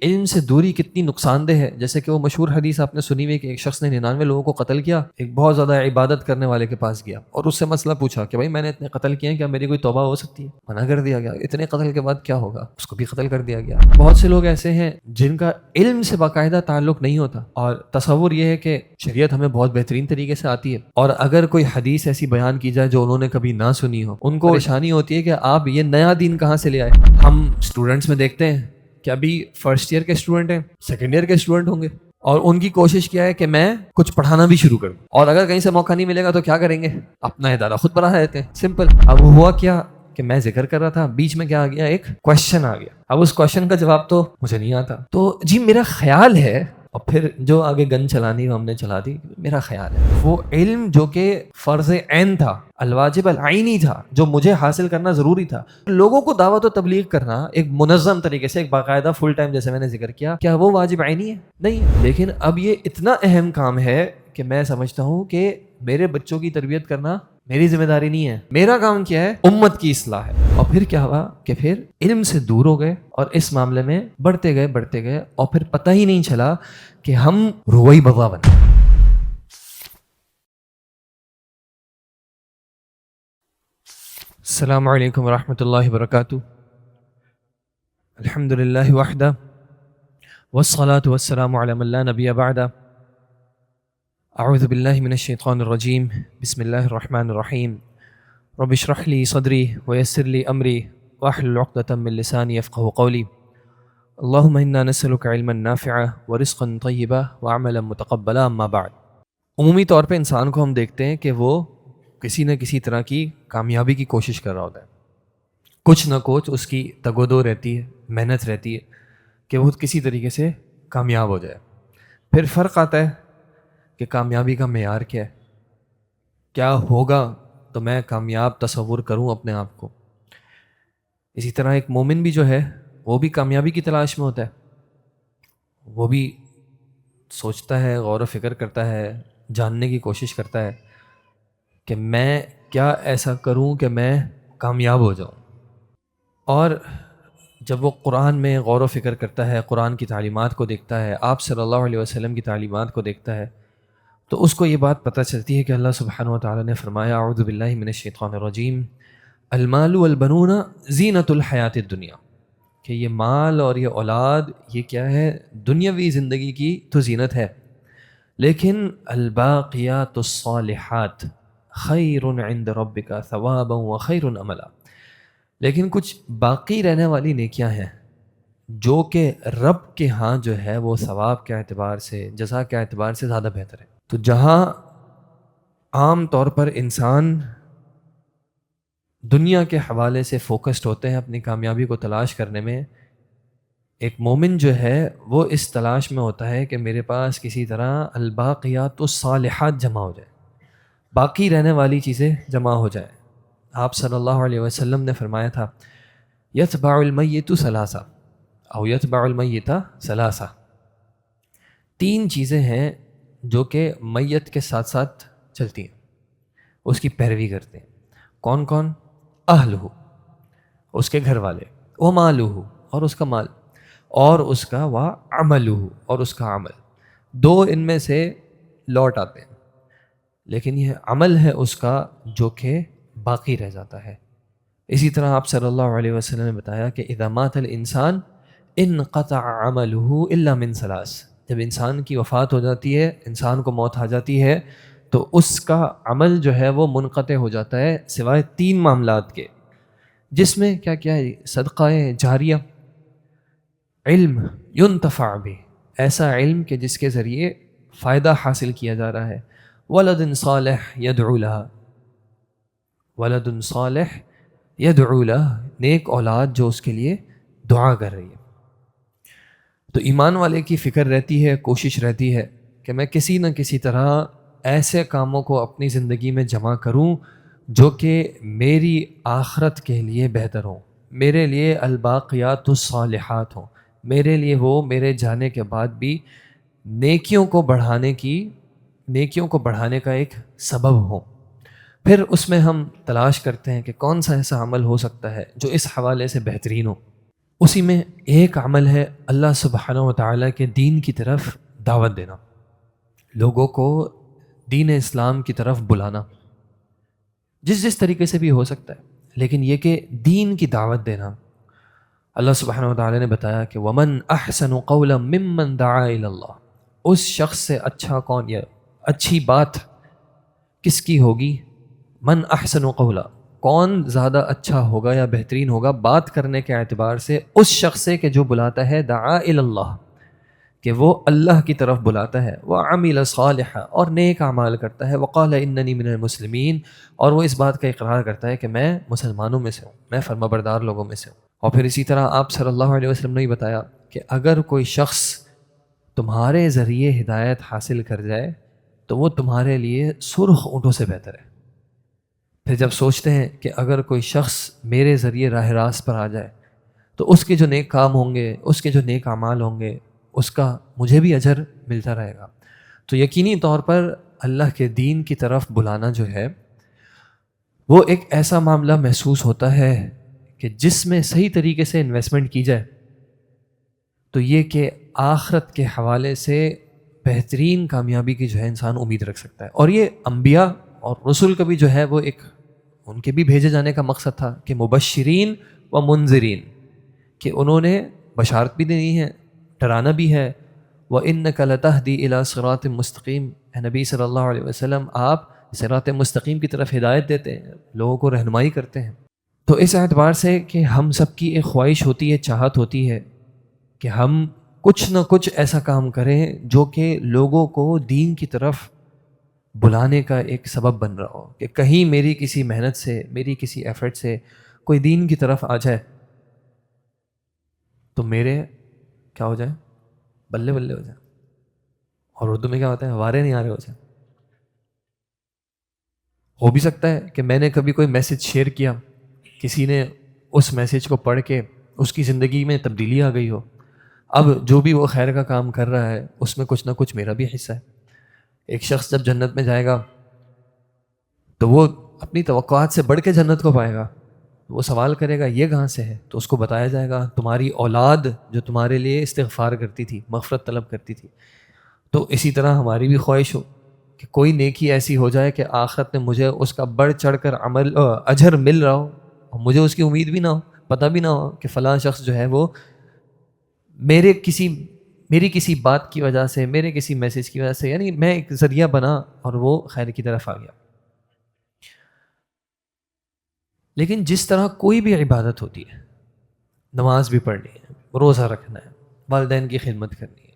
علم سے دوری کتنی نقصان دہ ہے. جیسے کہ وہ مشہور حدیث آپ نے سنی ہوئی کہ ایک شخص نے 99 لوگوں کو قتل کیا، ایک بہت زیادہ عبادت کرنے والے کے پاس گیا اور اس سے مسئلہ پوچھا کہ بھائی میں نے اتنے قتل کیے ہیں، کیا میری کوئی توبہ ہو سکتی ہے؟ منع کر دیا گیا. اتنے قتل کے بعد کیا ہوگا؟ اس کو بھی قتل کر دیا گیا. بہت سے لوگ ایسے ہیں جن کا علم سے باقاعدہ تعلق نہیں ہوتا، اور تصور یہ ہے کہ شریعت ہمیں بہت بہترین طریقے سے آتی ہے، اور اگر کوئی حدیث ایسی بیان کی جائے جو انہوں نے کبھی نہ سنی ہو، ان کو پریشانی ہوتی ہے کہ آپ یہ نیا دین کہاں سے لے آئے. ہم اسٹوڈنٹس میں دیکھتے ہیں کہ ابھی فرسٹ ایئر کے اسٹوڈنٹ ہیں، سیکنڈ ایئر کے اسٹوڈنٹ ہوں گے، اور ان کی کوشش کیا ہے کہ میں کچھ پڑھانا بھی شروع کروں، اور اگر کہیں سے موقع نہیں ملے گا تو کیا کریں گے؟ اپنا ادارہ خود پڑھا دیتے ہیں. سمپل. اب ہوا کیا کہ میں ذکر کر رہا تھا، بیچ میں کیا آ گیا؟ ایک کوشچن آ گیا. اب اس کوشچن کا جواب تو مجھے نہیں آتا، تو جی میرا خیال ہے، اور پھر جو آگے گن چلانی ہم نے چلا دی. میرا خیال ہے وہ علم جو کہ فرض عین تھا، الواجب العینی تھا، جو مجھے حاصل کرنا ضروری تھا، لوگوں کو دعوت و تبلیغ کرنا ایک منظم طریقے سے، ایک باقاعدہ فل ٹائم جیسے میں نے ذکر کیا، کیا وہ واجب عینی ہے؟ نہیں. لیکن اب یہ اتنا اہم کام ہے کہ میں سمجھتا ہوں کہ میرے بچوں کی تربیت کرنا میری ذمہ داری نہیں ہے. میرا کام کیا ہے؟ امت کی اصلاح ہے. اور پھر کیا ہوا کہ پھر علم سے دور ہو گئے اور اس معاملے میں بڑھتے گئے اور پھر پتہ ہی نہیں چلا کہ ہم روئی بغا بنے. السلام علیکم ورحمۃ اللہ وبرکاتہ. الحمد للہ وحدہ والصلاة والسلام علی من لا نبی بعدہ. اعوذ باللہ من الشیطان الرجیم. بسم اللہ الرحمن الرحیم. رب اشرح لی صدری ویسر لی امری واحلل عقدۃ من لسانی یفقہوا قولی. اللہم انا نسألک علما نافعا ورزقا طیبا وعملا متقبلا. اما بعد. عمومی طور پہ انسان کو ہم دیکھتے ہیں کہ وہ کسی نہ کسی طرح کی کامیابی کی کوشش کر رہا ہوتا ہے. کچھ نہ کچھ اس کی تگ و دو رہتی ہے، محنت رہتی ہے کہ وہ کسی طریقے سے کامیاب ہو جائے. پھر فرق آتا ہے کہ کامیابی کا معیار کیا ہے، کیا ہوگا تو میں کامیاب تصور کروں اپنے آپ کو. اسی طرح ایک مومن بھی جو ہے وہ بھی کامیابی کی تلاش میں ہوتا ہے. وہ بھی سوچتا ہے، غور و فکر کرتا ہے، جاننے کی کوشش کرتا ہے کہ میں کیا ایسا کروں کہ میں کامیاب ہو جاؤں. اور جب وہ قرآن میں غور و فکر کرتا ہے، قرآن کی تعلیمات کو دیکھتا ہے، آپ صلی اللہ علیہ وسلم کی تعلیمات کو دیکھتا ہے، تو اس کو یہ بات پتہ چلتی ہے کہ اللہ سبحانہ و تعالیٰ نے فرمایا اعوذ باللہ من الشیطان الرجیم المال والبنون زینۃ الحیات الدنیا، کہ یہ مال اور یہ اولاد یہ کیا ہے؟ دنیاوی زندگی کی تو زینت ہے، لیکن الباقیات الصالحات خیر عند ربک ثوابا وخیر املا، لیکن کچھ باقی رہنے والی نیکیاں ہیں جو کہ رب کے ہاں جو ہے وہ ثواب کے اعتبار سے، جزا کے اعتبار سے زیادہ بہتر ہے. تو جہاں عام طور پر انسان دنیا کے حوالے سے فوکسڈ ہوتے ہیں اپنی کامیابی کو تلاش کرنے میں، ایک مومن جو ہے وہ اس تلاش میں ہوتا ہے کہ میرے پاس کسی طرح الباقیات الصالحات جمع ہو جائے، باقی رہنے والی چیزیں جمع ہو جائیں. آپ صلی اللہ علیہ وسلم نے فرمایا تھا یتبع المیت ثلاثہ او یتبع المیت ثلاثہ، تین چیزیں ہیں جو کہ میت کے ساتھ ساتھ چلتی ہیں، اس کی پیروی کرتے ہیں. کون کون؟ اہلہ، اس کے گھر والے، ومالہ، اور اس کا مال، اور اس کا وعملہ، اور اس کا عمل. دو ان میں سے لوٹ آتے ہیں، لیکن یہ عمل ہے اس کا جو کہ باقی رہ جاتا ہے. اسی طرح آپ صلی اللہ علیہ وسلم نے بتایا کہ اذا مات الانسان انقطع عملہ الا من ثلاث، جب انسان کی وفات ہو جاتی ہے، انسان کو موت آ جاتی ہے، تو اس کا عمل جو ہے وہ منقطع ہو جاتا ہے سوائے تین معاملات کے، جس میں کیا کیا ہے؟ صدقہ جاریہ، علم ينتفع به، ایسا علم کہ جس کے ذریعے فائدہ حاصل کیا جا رہا ہے، ولد صالح يدعو لها، ولد صالح يدعو له، نیک اولاد جو اس کے لیے دعا کر رہی ہے. تو ایمان والے کی فکر رہتی ہے، کوشش رہتی ہے کہ میں کسی نہ کسی طرح ایسے کاموں کو اپنی زندگی میں جمع کروں جو کہ میری آخرت کے لیے بہتر ہوں، میرے لیے الباقیات الصالحات ہوں، میرے لیے وہ میرے جانے کے بعد بھی نیکیوں کو بڑھانے کا ایک سبب ہوں. پھر اس میں ہم تلاش کرتے ہیں کہ کون سا ایسا عمل ہو سکتا ہے جو اس حوالے سے بہترین ہو. اسی میں ایک عمل ہے اللہ سبحانہ و تعالیٰ کے دین کی طرف دعوت دینا، لوگوں کو دین اسلام کی طرف بلانا، جس طریقے سے بھی ہو سکتا ہے، لیکن یہ کہ دین کی دعوت دینا۔ اللہ سبحانہ و تعالیٰ نے بتایا کہ وَمَنْ أَحْسَنُ قَوْلًا مِّمَّنْ دَعَا إِلَى اللَّهِ، اس شخص سے اچھا کون، یا اچھی بات کس کی ہوگی؟ من احسن قولا، کون زیادہ اچھا ہوگا یا بہترین ہوگا بات کرنے کے اعتبار سے اس شخص سے کہ جو بلاتا ہے دعا الی اللہ، کہ وہ اللہ کی طرف بلاتا ہے، وعمل صالحا، اور نیک اعمال کرتا ہے، وقال اننی من المسلمین، اور وہ اس بات کا اقرار کرتا ہے کہ میں مسلمانوں میں سے ہوں، میں فرمانبردار لوگوں میں سے ہوں۔ اور پھر اسی طرح آپ صلی اللہ علیہ وسلم نے بتایا کہ اگر کوئی شخص تمہارے ذریعے ہدایت حاصل کر جائے تو وہ تمہارے لیے سرخ اونٹوں سے بہتر ہے۔ پھر جب سوچتے ہیں کہ اگر کوئی شخص میرے ذریعے راہ راست پر آ جائے تو اس کے جو نیک کام ہوں گے، اس کے جو نیک اعمال ہوں گے، اس کا مجھے بھی اجر ملتا رہے گا۔ تو یقینی طور پر اللہ کے دین کی طرف بلانا جو ہے وہ ایک ایسا معاملہ محسوس ہوتا ہے کہ جس میں صحیح طریقے سے انویسٹمنٹ کی جائے تو یہ کہ آخرت کے حوالے سے بہترین کامیابی کی جو ہے انسان امید رکھ سکتا ہے۔ اور یہ انبیاء اور رسول کا بھی جو ہے وہ ایک ان کے بھی بھیجے جانے کا مقصد تھا کہ مبشرین و منذرین، کہ انہوں نے بشارت بھی دینی ہے، ڈرانا بھی ہے۔ وَإِنَّكَ لَتَهْدِي إِلَىٰ صِرَاطٍ مُسْتَقِيمٍ، اے نبی صلی اللہ علیہ وسلم آپ صراط مستقیم کی طرف ہدایت دیتے ہیں، لوگوں کو رہنمائی کرتے ہیں۔ تو اس اعتبار سے کہ ہم سب کی ایک خواہش ہوتی ہے، چاہت ہوتی ہے کہ ہم کچھ نہ کچھ ایسا کام کریں جو کہ لوگوں کو دین کی طرف بلانے کا ایک سبب بن رہا ہو، کہ کہیں میری کسی محنت سے، میری کسی ایفرٹ سے کوئی دین کی طرف آ جائے تو میرے کیا ہو جائے، بلے بلے ہو جائے، اور اردو میں کیا ہوتا ہے، وارے نہیں آ رہے ہو جائے۔ ہو بھی سکتا ہے کہ میں نے کبھی کوئی میسج شیئر کیا، کسی نے اس میسج کو پڑھ کے اس کی زندگی میں تبدیلی آ گئی ہو، اب جو بھی وہ خیر کا کام کر رہا ہے اس میں کچھ نہ کچھ میرا بھی حصہ ہے۔ ایک شخص جب جنت میں جائے گا تو وہ اپنی توقعات سے بڑھ کے جنت کو پائے گا، وہ سوال کرے گا یہ کہاں سے ہے، تو اس کو بتایا جائے گا تمہاری اولاد جو تمہارے لیے استغفار کرتی تھی، مغفرت طلب کرتی تھی۔ تو اسی طرح ہماری بھی خواہش ہو کہ کوئی نیکی ایسی ہو جائے کہ آخرت میں مجھے اس کا بڑھ چڑھ کر اجر مل رہا ہو، اور مجھے اس کی امید بھی نہ ہو، پتہ بھی نہ ہو کہ فلاں شخص جو ہے وہ میری کسی بات کی وجہ سے، میرے کسی میسج کی وجہ سے، یعنی میں ایک ذریعہ بنا اور وہ خیر کی طرف آ گیا۔ لیکن جس طرح کوئی بھی عبادت ہوتی ہے، نماز بھی پڑھنی ہے، روزہ رکھنا ہے، والدین کی خدمت کرنی ہے،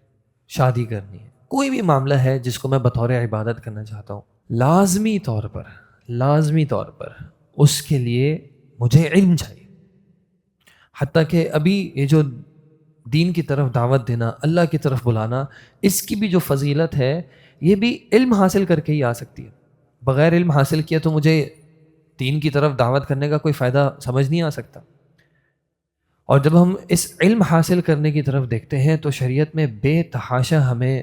شادی کرنی ہے، کوئی بھی معاملہ ہے جس کو میں بطور عبادت کرنا چاہتا ہوں، لازمی طور پر اس کے لیے مجھے علم چاہیے۔ حتیٰ کہ ابھی یہ جو دین کی طرف دعوت دینا، اللہ کی طرف بلانا، اس کی بھی جو فضیلت ہے یہ بھی علم حاصل کر کے ہی آ سکتی ہے۔ بغیر علم حاصل کیا تو مجھے دین کی طرف دعوت کرنے کا کوئی فائدہ سمجھ نہیں آ سکتا۔ اور جب ہم اس علم حاصل کرنے کی طرف دیکھتے ہیں تو شریعت میں بے تحاشا ہمیں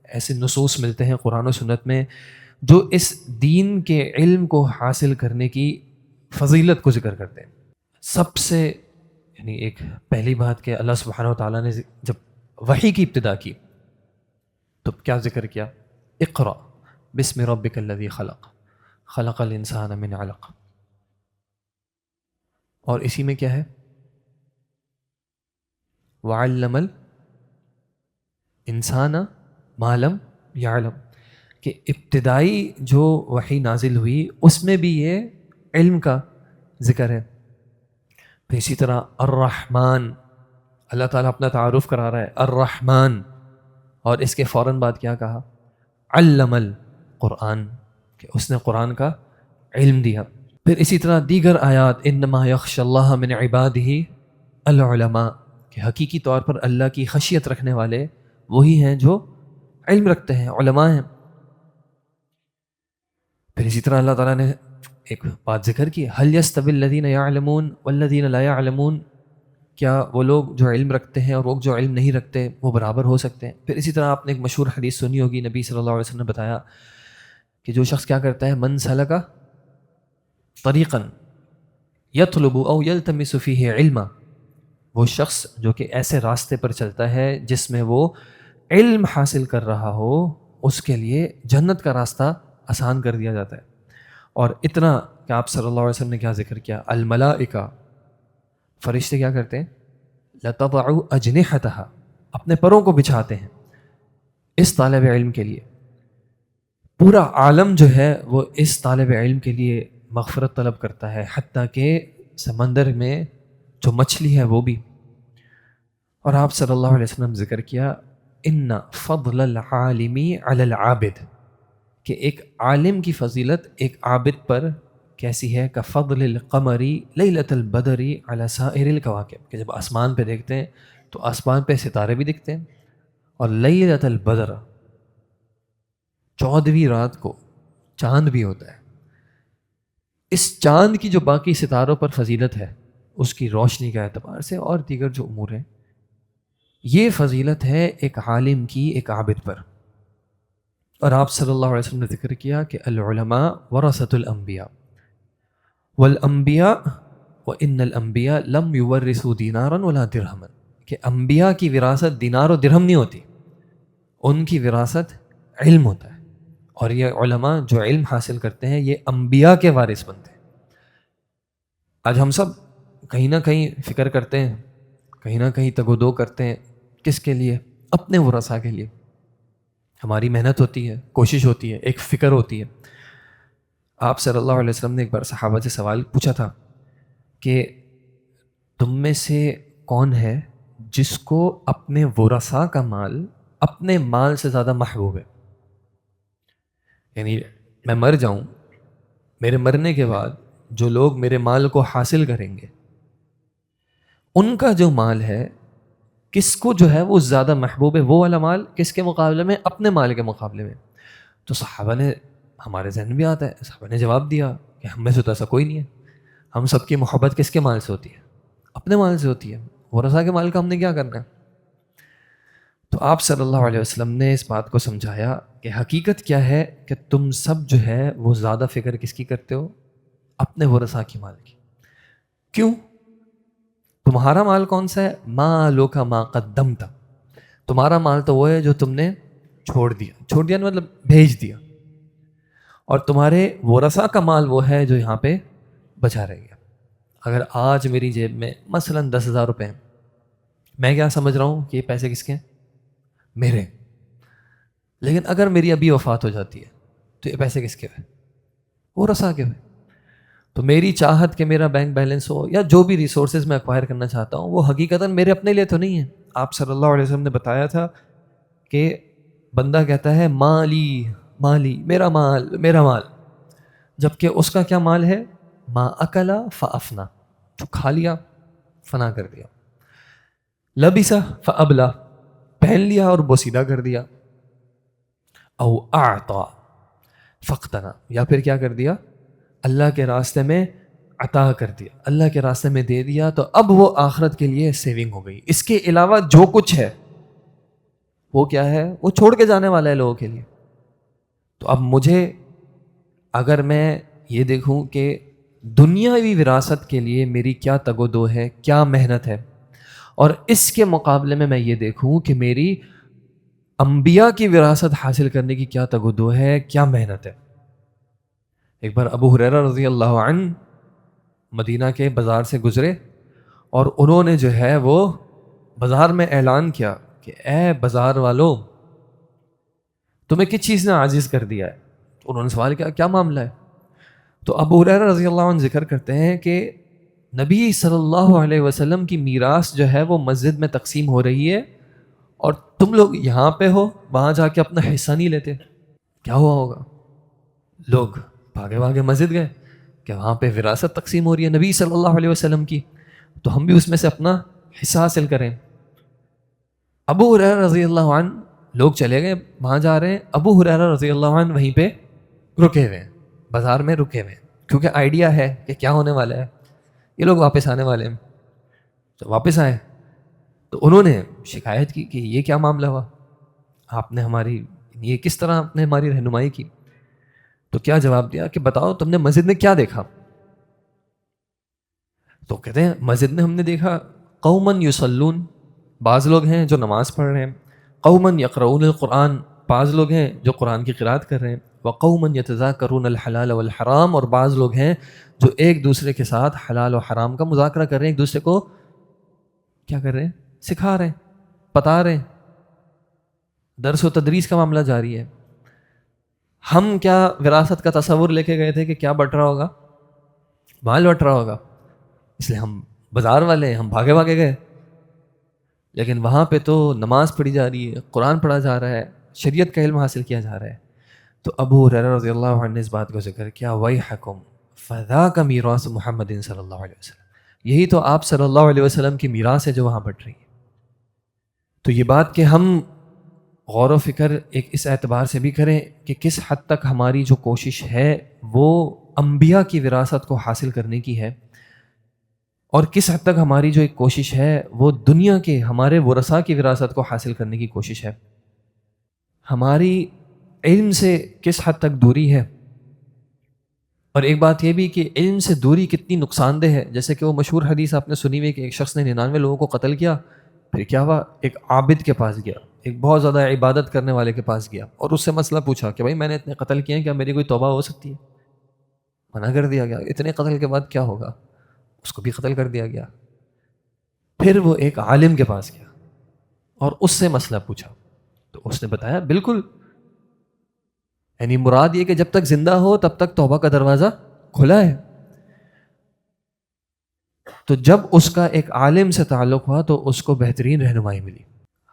ایسے نصوص ملتے ہیں قرآن و سنت میں جو اس دین کے علم کو حاصل کرنے کی فضیلت کو ذکر کرتے ہیں۔ سب سے یعنی ایک پہلی بات کہ اللہ سبحانہ و تعالیٰ نے جب وحی کی ابتدا کی تو کیا ذکر کیا؟ اقرأ بسم ربک الذی خلق، خلق الانسان من علق، اور اسی میں کیا ہے؟ وعلم الانسان ما لم یعلم، کہ ابتدائی جو وحی نازل ہوئی اس میں بھی یہ علم کا ذکر ہے۔ پھر اسی طرح الرحمن، اللہ تعالیٰ اپنا تعارف کرا رہا ہے الرحمن، اور اس کے فوراً بعد کیا کہا؟ علم القرآن، کہ اس نے قرآن کا علم دیا۔ پھر اسی طرح دیگر آیات انما یخشی اللہ من عبادہ العلماء، کہ حقیقی طور پر اللہ کی خشیت رکھنے والے وہی ہیں جو علم رکھتے ہیں، علماء ہیں۔ پھر اسی طرح اللہ تعالیٰ نے ایک بات ذکر کی، هل يستوي الذين يعلمون والذين لا يعلمون، کیا وہ لوگ جو علم رکھتے ہیں اور وہ جو علم نہیں رکھتے وہ برابر ہو سکتے ہیں؟ پھر اسی طرح آپ نے ایک مشہور حدیث سنی ہوگی، نبی صلی اللہ علیہ وسلم نے بتایا کہ جو شخص کیا کرتا ہے، من سلک طریقا یطلب او یلتمس فیہ علما، وہ شخص جو کہ ایسے راستے پر چلتا ہے جس میں وہ علم حاصل کر رہا ہو، اس کے لیے جنت کا راستہ آسان کر دیا جاتا ہے۔ اور اتنا کہ آپ صلی اللہ علیہ وسلم نے کیا ذکر کیا، الملائکہ، فرشتے کیا کرتے ہیں، لَتَضَعُ أَجْنِحَتَهَا، اپنے پروں کو بچھاتے ہیں اس طالب علم کے لیے۔ پورا عالم جو ہے وہ اس طالب علم کے لیے مغفرت طلب کرتا ہے، حتیٰ کہ سمندر میں جو مچھلی ہے وہ بھی۔ اور آپ صلی اللہ علیہ وسلم ذکر کیا ان فضل العالم علی العابد، کہ ایک عالم کی فضیلت ایک عابد پر کیسی ہے، کفضل القمر لیلۃ البدر علی سائر الکواکب، کہ جب آسمان پہ دیکھتے ہیں تو آسمان پہ ستارے بھی دکھتے ہیں، اور لیلۃ البدر 14ویں رات کو چاند بھی ہوتا ہے۔ اس چاند کی جو باقی ستاروں پر فضیلت ہے اس کی روشنی کا اعتبار سے اور دیگر جو امور ہیں، یہ فضیلت ہے ایک عالم کی ایک عابد پر۔ اور آپ صلی اللہ علیہ وسلم نے ذکر کیا کہ العلماء ورثۃ الانبیاء والانبیاء وان الانبیاء لم یورثوا دینارا ولا درہما، کہ انبیاء کی وراثت دینار و درہم نہیں ہوتی، ان کی وراثت علم ہوتا ہے۔ اور یہ علماء جو علم حاصل کرتے ہیں یہ انبیاء کے وارث بنتے ہیں۔ آج ہم سب کہیں نہ کہیں فکر کرتے ہیں، کہیں نہ کہیں تگ و دو کرتے ہیں، کس کے لیے؟ اپنے ورثاء کے لیے۔ ہماری محنت ہوتی ہے، کوشش ہوتی ہے، ایک فکر ہوتی ہے۔ آپ صلی اللہ علیہ وسلم نے ایک بار صحابہ سے سوال پوچھا تھا کہ تم میں سے کون ہے جس کو اپنے ورثاء کا مال اپنے مال سے زیادہ محبوب ہے؟ یعنی میں مر جاؤں، میرے مرنے کے بعد جو لوگ میرے مال کو حاصل کریں گے ان کا جو مال ہے کس کو جو ہے وہ زیادہ محبوب ہے، وہ والا مال کس کے مقابلے میں؟ اپنے مال کے مقابلے میں۔ تو صحابہ نے، ہمارے ذہن بھی آتا ہے، صحابہ نے جواب دیا کہ ہم میں سے تو ایسا کوئی نہیں ہے، ہم سب کی محبت کس کے مال سے ہوتی ہے؟ اپنے مال سے ہوتی ہے، ورثاء کے مال کا ہم نے کیا کرنا ہے؟ تو آپ صلی اللہ علیہ وسلم نے اس بات کو سمجھایا کہ حقیقت کیا ہے کہ تم سب جو ہے وہ زیادہ فکر کس کی کرتے ہو؟ اپنے ورثاء کی مال کی۔ کیوں؟ تمہارا مال کون سا ہے؟ مالو کا ما قدمت، تمہارا مال تو وہ ہے جو تم نے چھوڑ دیا، چھوڑ دیا مطلب بھیج دیا، اور تمہارے ورثاء کا مال وہ ہے جو یہاں پہ بچا رہ گیا۔ اگر آج میری جیب میں مثلا 10,000 روپے ہیں، میں کیا سمجھ رہا ہوں کہ یہ پیسے کس کے ہیں؟ میرے۔ لیکن اگر میری ابھی وفات ہو جاتی ہے تو یہ پیسے کس کے ہوئے؟ ورثاء کے ہوئے۔ تو میری چاہت کہ میرا بینک بیلنس ہو یا جو بھی ریسورسز میں ایکوائر کرنا چاہتا ہوں وہ حقیقتاً میرے اپنے لیے تو نہیں ہے۔ آپ صلی اللہ علیہ وسلم نے بتایا تھا کہ بندہ کہتا ہے مالی مالی، میرا مال میرا مال، جبکہ اس کا کیا مال ہے؟ ما اکلا فافنا، جو کھا لیا فنا کر دیا، لبسا فابلا، پہن لیا اور بوسیدہ کر دیا، او اعطا فقتنا، یا پھر کیا کر دیا؟ اللہ کے راستے میں عطا کر دیا، اللہ کے راستے میں دے دیا، تو اب وہ آخرت کے لیے سیونگ ہو گئی۔ اس کے علاوہ جو کچھ ہے وہ کیا ہے؟ وہ چھوڑ کے جانے والا ہے لوگوں کے لیے۔ تو اب مجھے اگر میں یہ دیکھوں کہ دنیاوی وراثت کے لیے میری کیا تگ و دو ہے، کیا محنت ہے، اور اس کے مقابلے میں یہ دیکھوں کہ میری انبیاء کی وراثت حاصل کرنے کی کیا تگ و دو ہے، کیا محنت ہے۔ ایک بار ابو ہریرہ رضی اللہ عنہ مدینہ کے بازار سے گزرے اور انہوں نے جو ہے وہ بازار میں اعلان کیا کہ اے بازار والوں، تمہیں کس چیز نے عاجز کر دیا ہے؟ تو انہوں نے سوال کیا، کیا معاملہ ہے؟ تو ابو ہریرہ رضی اللہ عنہ ذکر کرتے ہیں کہ نبی صلی اللہ علیہ وسلم کی میراث جو ہے وہ مسجد میں تقسیم ہو رہی ہے اور تم لوگ یہاں پہ ہو، وہاں جا کے اپنا حصہ نہیں لیتے۔ کیا ہوا ہوگا؟ لوگ بھاگے بھاگے مسجد گئے کہ وہاں پہ وراثت تقسیم ہو رہی ہے نبی صلی اللہ علیہ وسلم کی، تو ہم بھی اس میں سے اپنا حصہ حاصل کریں۔ ابو ہریرہ رضی اللہ عنہ، لوگ چلے گئے، وہاں جا رہے ہیں، ابو ہریرہ رضی اللہ عنہ وہیں پہ رکے ہوئے ہیں، بازار میں رکے ہوئے ہیں، کیونکہ آئیڈیا ہے کہ کیا ہونے والا ہے، یہ لوگ واپس آنے والے ہیں۔ تو واپس آئے تو انہوں نے شکایت کی کہ یہ کیا معاملہ ہوا، آپ نے ہماری یہ کس طرح آپ نے ہماری رہنمائی کی؟ تو کیا جواب دیا کہ بتاؤ تم نے مسجد میں کیا دیکھا؟ تو کہتے ہیں مسجد میں ہم نے دیکھا قومن یصلون، بعض لوگ ہیں جو نماز پڑھ رہے ہیں، قومن یقرؤون القرآن، بعض لوگ ہیں جو قرآن کی قرات کر رہے ہیں، وقومن یتذاکرون الحلال والحرام، اور بعض لوگ ہیں جو ایک دوسرے کے ساتھ حلال و حرام کا مذاکرہ کر رہے ہیں، ایک دوسرے کو کیا کر رہے ہیں؟ سکھا رہے ہیں، بتا رہے ہیں، درس و تدریس کا معاملہ جاری ہے۔ ہم کیا وراثت کا تصور لے کے گئے تھے کہ کیا بٹ رہا ہوگا؟ مال بٹ رہا ہوگا، اس لیے ہم بازار والے ہیں، ہم بھاگے بھاگے گئے، لیکن وہاں پہ تو نماز پڑھی جا رہی ہے، قرآن پڑھا جا رہا ہے، شریعت کا علم حاصل کیا جا رہا ہے۔ تو ابو ہریرہ رضی اللہ عنہ نے اس بات کو ذکر کیا، ویحکم فذاک میراث محمد صلی اللہ علیہ وسلم، یہی تو آپ صلی اللہ علیہ وسلم کی میراث ہے جو وہاں بٹ رہی ہے۔ تو یہ بات کہ ہم غور و فکر ایک اس اعتبار سے بھی کریں کہ کس حد تک ہماری جو کوشش ہے وہ انبیاء کی وراثت کو حاصل کرنے کی ہے، اور کس حد تک ہماری جو ایک کوشش ہے وہ دنیا کے ہمارے ورثاء کی وراثت کو حاصل کرنے کی کوشش ہے، ہماری علم سے کس حد تک دوری ہے۔ اور ایک بات یہ بھی کہ علم سے دوری کتنی نقصان دہ ہے، جیسے کہ وہ مشہور حدیث آپ نے سنی ہوئی کہ ایک شخص نے 99 لوگوں کو قتل کیا، پھر کیا ہوا؟ ایک عابد کے پاس گیا، ایک بہت زیادہ عبادت کرنے والے کے پاس گیا، اور اس سے مسئلہ پوچھا کہ بھائی میں نے اتنے قتل کیے ہیں، کیا میری کوئی توبہ ہو سکتی ہے؟ منع کر دیا گیا، اتنے قتل کے بعد کیا ہوگا؟ اس کو بھی قتل کر دیا گیا۔ پھر وہ ایک عالم کے پاس گیا اور اس سے مسئلہ پوچھا، تو اس نے بتایا بالکل، یعنی مراد یہ کہ جب تک زندہ ہو تب تک توبہ کا دروازہ کھلا ہے۔ تو جب اس کا ایک عالم سے تعلق ہوا تو اس کو بہترین رہنمائی ملی۔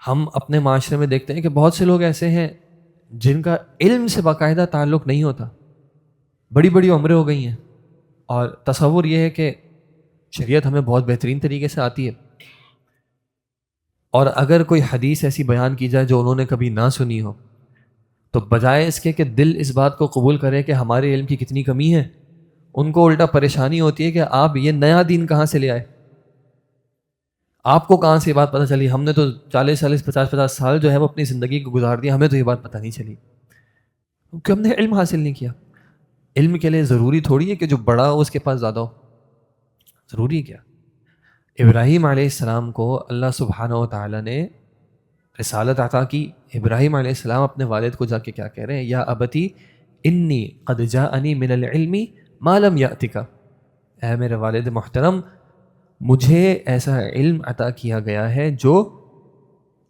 ہم اپنے معاشرے میں دیکھتے ہیں کہ بہت سے لوگ ایسے ہیں جن کا علم سے باقاعدہ تعلق نہیں ہوتا، بڑی بڑی عمریں ہو گئی ہیں، اور تصور یہ ہے کہ شریعت ہمیں بہت بہترین طریقے سے آتی ہے، اور اگر کوئی حدیث ایسی بیان کی جائے جو انہوں نے کبھی نہ سنی ہو، تو بجائے اس کے کہ دل اس بات کو قبول کرے کہ ہمارے علم کی کتنی کمی ہے، ان کو الٹا پریشانی ہوتی ہے کہ آپ یہ نیا دین کہاں سے لے آئے، آپ کو کہاں سے یہ بات پتہ چلی؟ ہم نے تو 40 50 سال جو ہے وہ اپنی زندگی کو گزار دیا، ہمیں تو یہ بات پتہ نہیں چلی، کیونکہ ہم نے علم حاصل نہیں کیا۔ علم کے لیے ضروری تھوڑی ہے کہ جو بڑا ہو اس کے پاس زیادہ ہو، ضروری کیا؟ ابراہیم علیہ السلام کو اللہ سبحانہ و تعالیٰ نے رسالت عطا کی۔ ابراہیم علیہ السلام اپنے والد کو جا کے کیا کہہ رہے ہیں؟ یا ابتی انی قد جاءنی من العلم ما لم یأتک، اے میرے والد محترم، مجھے ایسا علم عطا کیا گیا ہے جو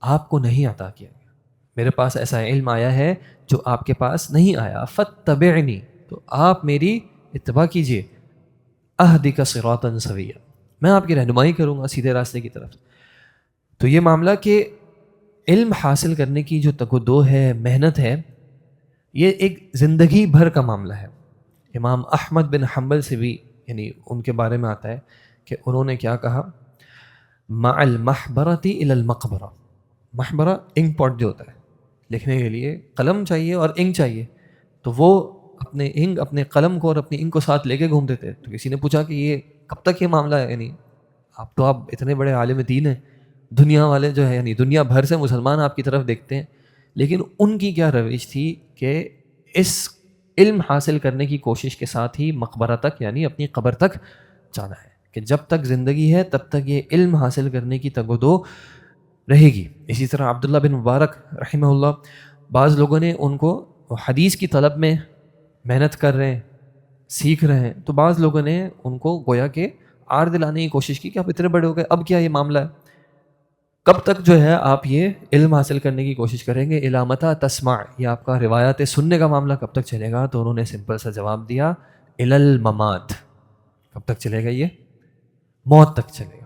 آپ کو نہیں عطا کیا گیا، میرے پاس ایسا علم آیا ہے جو آپ کے پاس نہیں آیا، فاتبعنی، تو آپ میری اتباع کیجیے، اہدک صراطا سویا، میں آپ کی رہنمائی کروں گا سیدھے راستے کی طرف۔ تو یہ معاملہ کہ علم حاصل کرنے کی جو تگ و دو ہے، محنت ہے، یہ ایک زندگی بھر کا معاملہ ہے۔ امام احمد بن حنبل سے بھی یعنی ان کے بارے میں آتا ہے کہ انہوں نے کیا کہا، مع المحبرۃ الی المقبرہ، محبرہ انک پاٹ جو ہوتا ہے، لکھنے کے لیے قلم چاہیے اور انک چاہیے، تو وہ اپنے قلم کو اور اپنی انک کو ساتھ لے کے گھومتے تھے۔ تو کسی نے پوچھا کہ یہ کب تک یہ معاملہ ہے، یعنی آپ اتنے بڑے عالم دین ہیں، دنیا والے جو ہے یعنی دنیا بھر سے مسلمان آپ کی طرف دیکھتے ہیں، لیکن ان کی کیا روش تھی کہ اس علم حاصل کرنے کی کوشش کے ساتھ ہی مقبرہ تک یعنی اپنی قبر تک جانا ہے، کہ جب تک زندگی ہے تب تک یہ علم حاصل کرنے کی تگ و دو رہے گی۔ اسی طرح عبداللہ بن مبارک رحمہ اللہ، بعض لوگوں نے ان کو حدیث کی طلب میں محنت کر رہے ہیں، سیکھ رہے ہیں، تو بعض لوگوں نے ان کو گویا کہ آڑ دلانے کی کوشش کی کہ آپ اتنے بڑے ہو گئے، اب کیا یہ معاملہ ہے، کب تک جو ہے آپ یہ علم حاصل کرنے کی کوشش کریں گے؟ الی متی تسمع، یہ آپ کا روایات سننے کا معاملہ کب تک چلے گا؟ تو انہوں نے سمپل سا جواب دیا، الی الممات، کب تک چلے گا؟ یہ موت تک چلے گا۔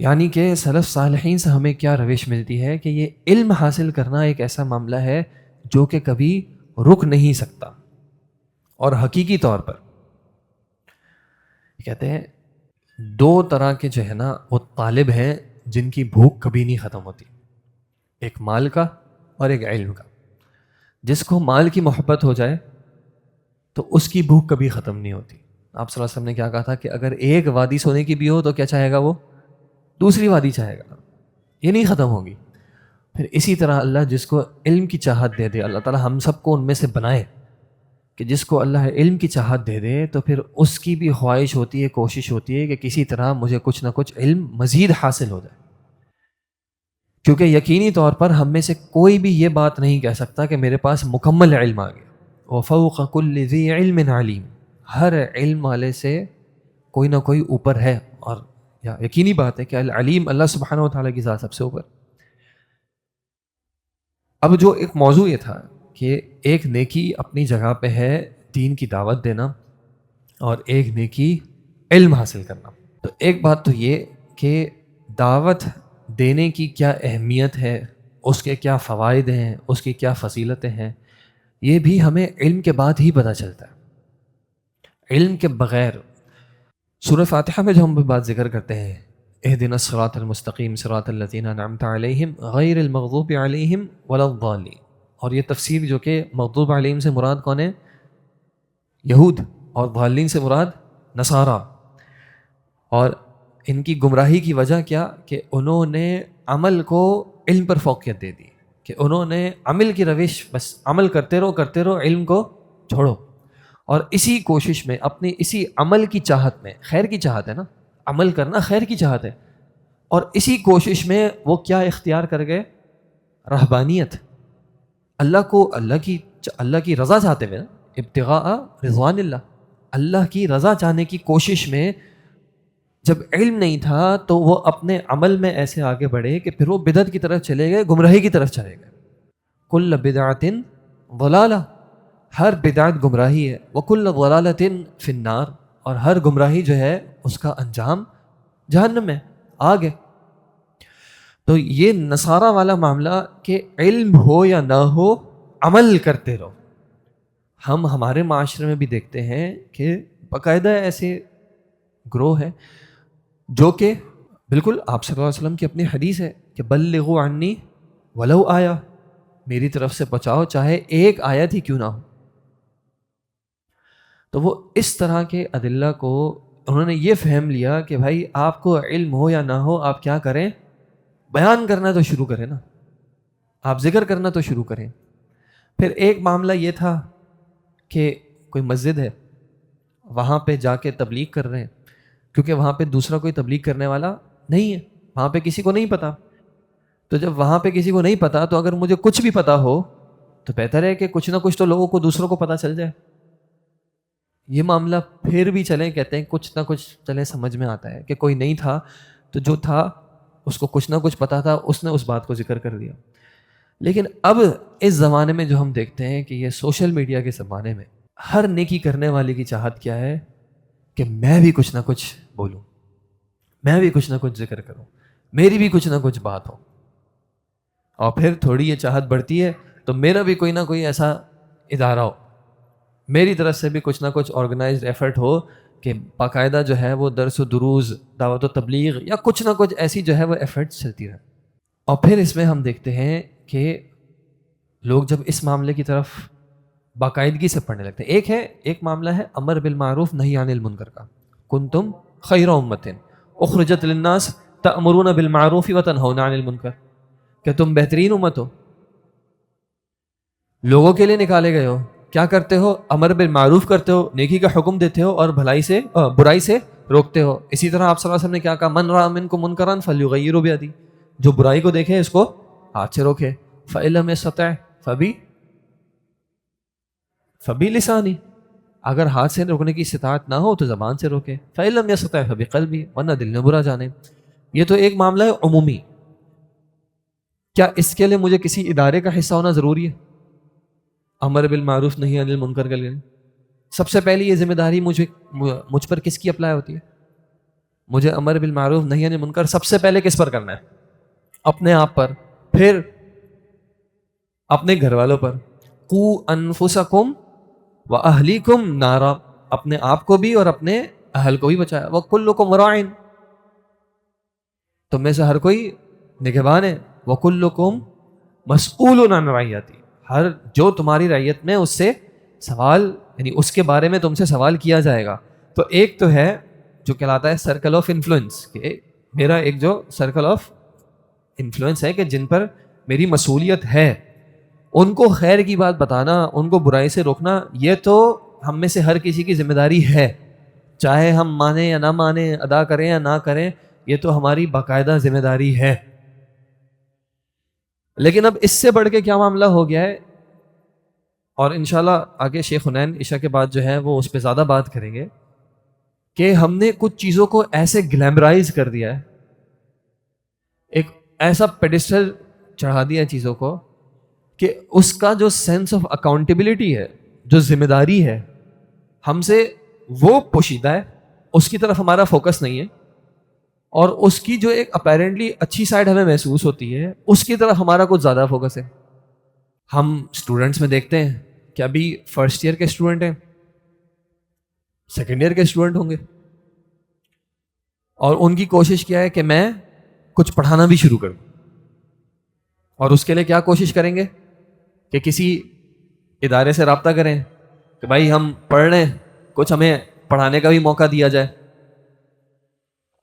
یعنی کہ سلف صالحین سے ہمیں کیا روش ملتی ہے کہ یہ علم حاصل کرنا ایک ایسا معاملہ ہے جو کہ کبھی رک نہیں سکتا، اور حقیقی طور پر کہتے ہیں دو طرح کے جو ہے نا وہ طالب ہیں جن کی بھوک کبھی نہیں ختم ہوتی، ایک مال کا اور ایک علم کا۔ جس کو مال کی محبت ہو جائے تو اس کی بھوک کبھی ختم نہیں ہوتی۔ آپ صلی اللہ علیہ وسلم نے کیا کہا تھا کہ اگر ایک وادی سونے کی بھی ہو تو کیا چاہے گا؟ وہ دوسری وادی چاہے گا، یہ نہیں ختم ہوگی۔ پھر اسی طرح اللہ جس کو علم کی چاہت دے دے، اللہ تعالی ہم سب کو ان میں سے بنائے، کہ جس کو اللہ علم کی چاہت دے دے تو پھر اس کی بھی خواہش ہوتی ہے، کوشش ہوتی ہے کہ کسی طرح مجھے کچھ نہ کچھ علم مزید حاصل ہو جائے، کیونکہ یقینی طور پر ہم میں سے کوئی بھی یہ بات نہیں کہہ سکتا کہ میرے پاس مکمل علم آ گیا۔ وَفَوْقَ كُلِّ ذِي عِلْمٍ عَلِيمٍ، ہر علم والے سے کوئی نہ کوئی اوپر ہے، اور یقینی بات ہے کہ العلیم اللہ سبحانہ و تعالیٰ کی ذات سب سے اوپر۔ اب جو ایک موضوع یہ تھا کہ ایک نیکی اپنی جگہ پہ ہے دین کی دعوت دینا، اور ایک نیکی علم حاصل کرنا۔ تو ایک بات تو یہ کہ دعوت دینے کی کیا اہمیت ہے، اس کے کیا فوائد ہیں، اس کی کیا فضیلتیں ہیں، یہ بھی ہمیں علم کے بعد ہی پتہ چلتا ہے۔ علم کے بغیر سورہ فاتحہ میں جو ہم بات ذکر کرتے ہیں، اہدنا الصراط المستقیم صراط الذین انعمت علیہم غیر المغضوب علیہم ولا الضالین، اور یہ تفسیر جو کہ مغضوب علیہم سے مراد کون ہے؟ یہود، اور ضالین سے مراد نصارہ۔ اور ان کی گمراہی کی وجہ کیا؟ کہ انہوں نے عمل کو علم پر فوقیت دے دی، کہ انہوں نے عمل کی روش، بس عمل کرتے رہو، علم کو چھوڑو، اور اسی کوشش میں، اپنی اسی عمل کی چاہت میں، خیر کی چاہت ہے نا، عمل کرنا خیر کی چاہت ہے، اور اسی کوشش میں وہ کیا اختیار کر گئے؟ رہبانیت، اللہ کی رضا چاہتے ہوئے، ابتغاء رضوان اللہ کی رضا چاہنے کی کوشش میں جب علم نہیں تھا تو وہ اپنے عمل میں ایسے آگے بڑھے کہ پھر وہ بدعت کی طرف چلے گئے، گمراہی کی طرف چلے گئے۔ کل بدعت ضلالہ، ہر بدعت گمراہی ہے، وکل ضلالۃ فی النار، اور ہر گمراہی جو ہے اس کا انجام جہنم ہے، آگ ہے۔ تو یہ نصارہ والا معاملہ کہ علم ہو یا نہ ہو عمل کرتے رہو، ہم ہمارے معاشرے میں بھی دیکھتے ہیں کہ باقاعدہ ایسے گروہ ہیں جو کہ بالکل آپ صلی اللہ علیہ وسلم کی اپنی حدیث ہے کہ بلغوا عنی ولو آیا، میری طرف سے پہنچاؤ چاہے ایک آیت ہی کیوں نہ ہو۔ تو وہ اس طرح کے ادلہ کو انہوں نے یہ فہم لیا کہ بھائی آپ کو علم ہو یا نہ ہو، آپ کیا کریں؟ بیان کرنا تو شروع کریں نا، آپ ذکر کرنا تو شروع کریں۔ پھر ایک معاملہ یہ تھا کہ کوئی مسجد ہے، وہاں پہ جا کے تبلیغ کر رہے ہیں، کیونکہ وہاں پہ دوسرا کوئی تبلیغ کرنے والا نہیں ہے، وہاں پہ کسی کو نہیں پتا۔ تو جب وہاں پہ کسی کو نہیں پتا تو اگر مجھے کچھ بھی پتا ہو تو بہتر ہے کہ کچھ نہ کچھ تو لوگوں کو، دوسروں کو پتا چل جائے۔ یہ معاملہ پھر بھی چلیں، کہتے ہیں کچھ نہ کچھ چلیں، سمجھ میں آتا ہے کہ کوئی نہیں تھا تو جو تھا اس کو کچھ نہ کچھ پتا تھا، اس نے اس بات کو ذکر کر دیا۔ لیکن اب اس زمانے میں جو ہم دیکھتے ہیں کہ یہ سوشل میڈیا کے زمانے میں ہر نیکی کرنے والے کی چاہت کیا ہے کہ میں بھی کچھ نہ کچھ بولوں، میں بھی کچھ نہ کچھ ذکر کروں، میری بھی کچھ نہ کچھ بات ہو، اور پھر تھوڑی یہ چاہت بڑھتی ہے تو میرا بھی کوئی نہ کوئی ایسا ادارہ ہو، میری طرف سے بھی کچھ نہ کچھ آرگنائزڈ ایفرٹ ہو کہ باقاعدہ جو ہے وہ درس و دروز، دعوت و تبلیغ، یا کچھ نہ کچھ ایسی جو ہے وہ ایفرٹس چلتی رہے۔ اور پھر اس میں ہم دیکھتے ہیں کہ لوگ جب اس معاملے کی طرف باقاعدگی سے پڑھنے لگتے ہیں، ایک معاملہ ہے امر بالمعروف نہی عن المنکر کا، کنتم خیر امۃ اخرجت للناس تأمرون بالمعروف وتنہون عن المنکر، کہ تم بہترین امت ہو، لوگوں کے لیے نکالے گئے ہو، کیا کرتے ہو؟ امر بالمعروف کرتے ہو، نیکی کا حکم دیتے ہو، اور برائی سے روکتے ہو۔ اسی طرح آپ صلی اللہ علیہ وسلم نے کیا کہا؟ من رأى منکم منکرا فلیغیرہ بیدہ، جو برائی کو دیکھے اس کو ہاتھ سے روکے، فإن لم يستطع فبلسانہ، اگر ہاتھ سے روکنے کی استطاعت نہ ہو تو زبان سے روکے، فإن لم يستطع فبقلبہ، ورنہ دل میں برا جانے۔ یہ تو ایک معاملہ ہے عمومی۔ کیا اس کے لیے مجھے کسی ادارے کا حصہ ہونا ضروری ہے؟ امر بالمعروف نہی عن المنکر کے لیے سب سے پہلی یہ ذمہ داری مجھ پر کس کی اپلائی ہوتی ہے؟ مجھے امر بالمعروف نہی عن المنکر سب سے پہلے کس پر کرنا ہے؟ اپنے آپ پر، پھر اپنے گھر والوں پر۔ قوا انفسکم واہلیکم نارا، اپنے آپ کو بھی اور اپنے اہل کو بھی بچایا۔ وکلکم راع، تم میں سے ہر کوئی نگہبان ہے۔ وکلکم مسئول عن رعیتہ، ہر جو تمہاری رعیت میں اس سے سوال، یعنی اس کے بارے میں تم سے سوال کیا جائے گا۔ تو ایک تو ہے جو کہلاتا ہے سرکل آف انفلوئنس، کہ میرا ایک جو سرکل آف انفلوئنس ہے کہ جن پر میری مسئولیت ہے، ان کو خیر کی بات بتانا، ان کو برائی سے روکنا، یہ تو ہم میں سے ہر کسی کی ذمہ داری ہے، چاہے ہم مانیں یا نہ مانیں، ادا کریں یا نہ کریں، یہ تو ہماری باقاعدہ ذمہ داری ہے۔ لیکن اب اس سے بڑھ کے کیا معاملہ ہو گیا ہے، اور انشاءاللہ آگے شیخ حنین عشاء کے بعد جو ہے وہ اس پہ زیادہ بات کریں گے، کہ ہم نے کچھ چیزوں کو ایسے گلیمرائز کر دیا ہے، ایک ایسا پیڈسٹل چڑھا دیا چیزوں کو کہ اس کا جو سینس آف اکاؤنٹیبلٹی ہے، جو ذمہ داری ہے ہم سے، وہ پوشیدہ ہے، اس کی طرف ہمارا فوکس نہیں ہے، اور اس کی جو ایک اپیرنٹلی اچھی سائڈ ہمیں محسوس ہوتی ہے اس کی طرف ہمارا کچھ زیادہ فوکس ہے۔ ہم اسٹوڈنٹس میں دیکھتے ہیں کہ ابھی فرسٹ ایئر کے اسٹوڈنٹ ہیں، سیکنڈ ایئر کے اسٹوڈنٹ ہوں گے، اور ان کی کوشش کیا ہے کہ میں کچھ پڑھانا بھی شروع کروں، اور اس کے لیے کیا کوشش کریں گے کہ کسی ادارے سے رابطہ کریں کہ بھائی ہم پڑھ رہے ہیں، کچھ ہمیں پڑھانے کا بھی موقع دیا جائے،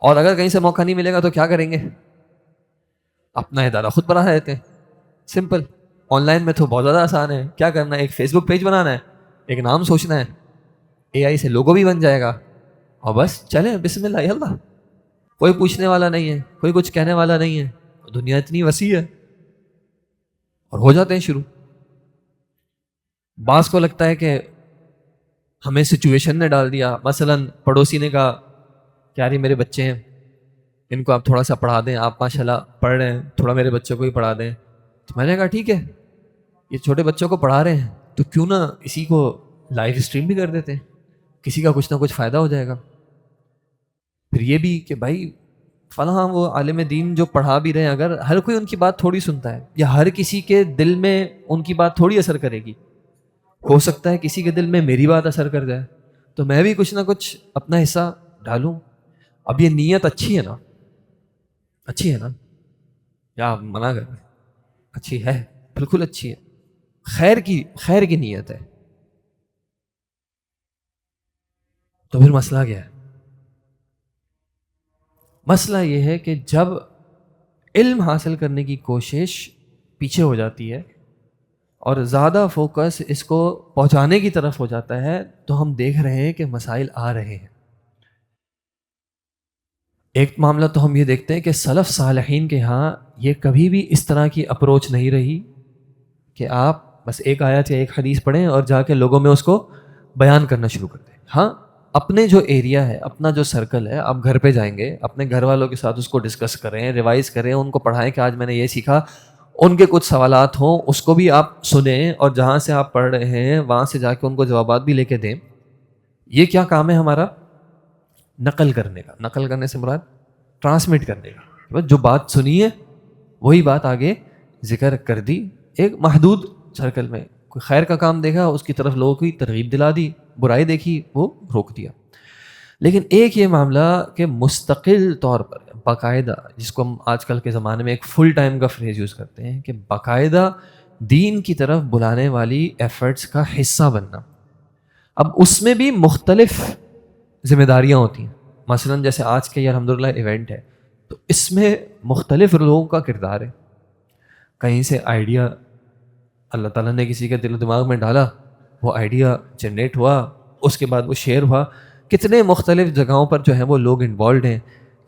اور اگر کہیں سے موقع نہیں ملے گا تو کیا کریں گے، اپنا ادارہ خود بنا دیتے ہیں، سمپل۔ آن لائن میں تو بہت زیادہ آسان ہے، کیا کرنا ہے، ایک فیس بک پیج بنانا ہے، ایک نام سوچنا ہے، اے آئی سے لوگو بھی بن جائے گا، اور بس چلیں بسم اللہ اللہ، کوئی پوچھنے والا نہیں ہے، کوئی کچھ کہنے والا نہیں ہے، دنیا اتنی وسیع ہے، اور ہو جاتے ہیں شروع۔ بعض کو لگتا ہے کہ ہمیں سچویشن نے ڈال دیا، مثلا پڑوسی نے کہا کہ یار یہ میرے بچے ہیں، ان کو آپ تھوڑا سا پڑھا دیں، آپ ماشاءاللہ پڑھ رہے ہیں، تھوڑا میرے بچوں کو ہی پڑھا دیں۔ تو میں نے کہا ٹھیک ہے، یہ چھوٹے بچوں کو پڑھا رہے ہیں تو کیوں نہ اسی کو لائیو اسٹریم بھی کر دیتے ہیں، کسی کا کچھ نہ کچھ فائدہ ہو جائے گا۔ پھر یہ بھی کہ بھائی فلاں وہ عالم دین جو پڑھا بھی رہے ہیں، اگر ہر کوئی ان کی بات تھوڑی سنتا ہے، یا ہر کسی کے دل میں ان کی بات تھوڑی اثر کرے گی، ہو سکتا ہے کسی کے دل میں میری بات اثر کر جائے، تو میں بھی کچھ نہ کچھ اپنا حصہ ڈالوں۔ اب یہ نیت اچھی ہے نا، اچھی ہے نا، یا منع کر رہے ہیں؟ اچھی ہے، بالکل اچھی ہے، خیر کی نیت ہے۔ تو پھر مسئلہ کیا ہے؟ مسئلہ یہ ہے کہ جب علم حاصل کرنے کی کوشش پیچھے ہو جاتی ہے اور زیادہ فوکس اس کو پہنچانے کی طرف ہو جاتا ہے، تو ہم دیکھ رہے ہیں کہ مسائل آ رہے ہیں۔ ایک معاملہ تو ہم یہ دیکھتے ہیں کہ سلف صالحین کے ہاں یہ کبھی بھی اس طرح کی اپروچ نہیں رہی کہ آپ بس ایک آیت یا ایک حدیث پڑھیں اور جا کے لوگوں میں اس کو بیان کرنا شروع کر دیں۔ ہاں، اپنے جو ایریا ہے، اپنا جو سرکل ہے، آپ گھر پہ جائیں گے، اپنے گھر والوں کے ساتھ اس کو ڈسکس کریں، ریوائز کریں، ان کو پڑھائیں کہ آج میں نے یہ سیکھا، ان کے کچھ سوالات ہوں اس کو بھی آپ سنیں، اور جہاں سے آپ پڑھ رہے ہیں وہاں سے جا کے ان کو جوابات بھی لے کے دیں۔ یہ کیا کام ہے ہمارا؟ نقل کرنے کا۔ نقل کرنے سے مراد ٹرانسمٹ کرنے کا، جو بات سنی ہے وہی بات آگے ذکر کر دی، ایک محدود سرکل میں۔ کوئی خیر کا کام دیکھا اس کی طرف لوگوں کی ترغیب دلا دی، برائی دیکھی وہ روک دیا۔ لیکن ایک یہ معاملہ کہ مستقل طور پر باقاعدہ، جس کو ہم آج کل کے زمانے میں ایک فل ٹائم کا فریز یوز کرتے ہیں، کہ باقاعدہ دین کی طرف بلانے والی ایفرٹس کا حصہ بننا۔ اب اس میں بھی مختلف ذمہ داریاں ہوتی ہیں، مثلا جیسے آج کے یہ الحمدللہ ایونٹ ہے، تو اس میں مختلف لوگوں کا کردار ہے۔ کہیں سے آئیڈیا اللہ تعالیٰ نے کسی کے دل و دماغ میں ڈالا، وہ آئیڈیا جنریٹ ہوا، اس کے بعد وہ شیئر ہوا، کتنے مختلف جگہوں پر جو ہیں وہ لوگ انوالوڈ ہیں،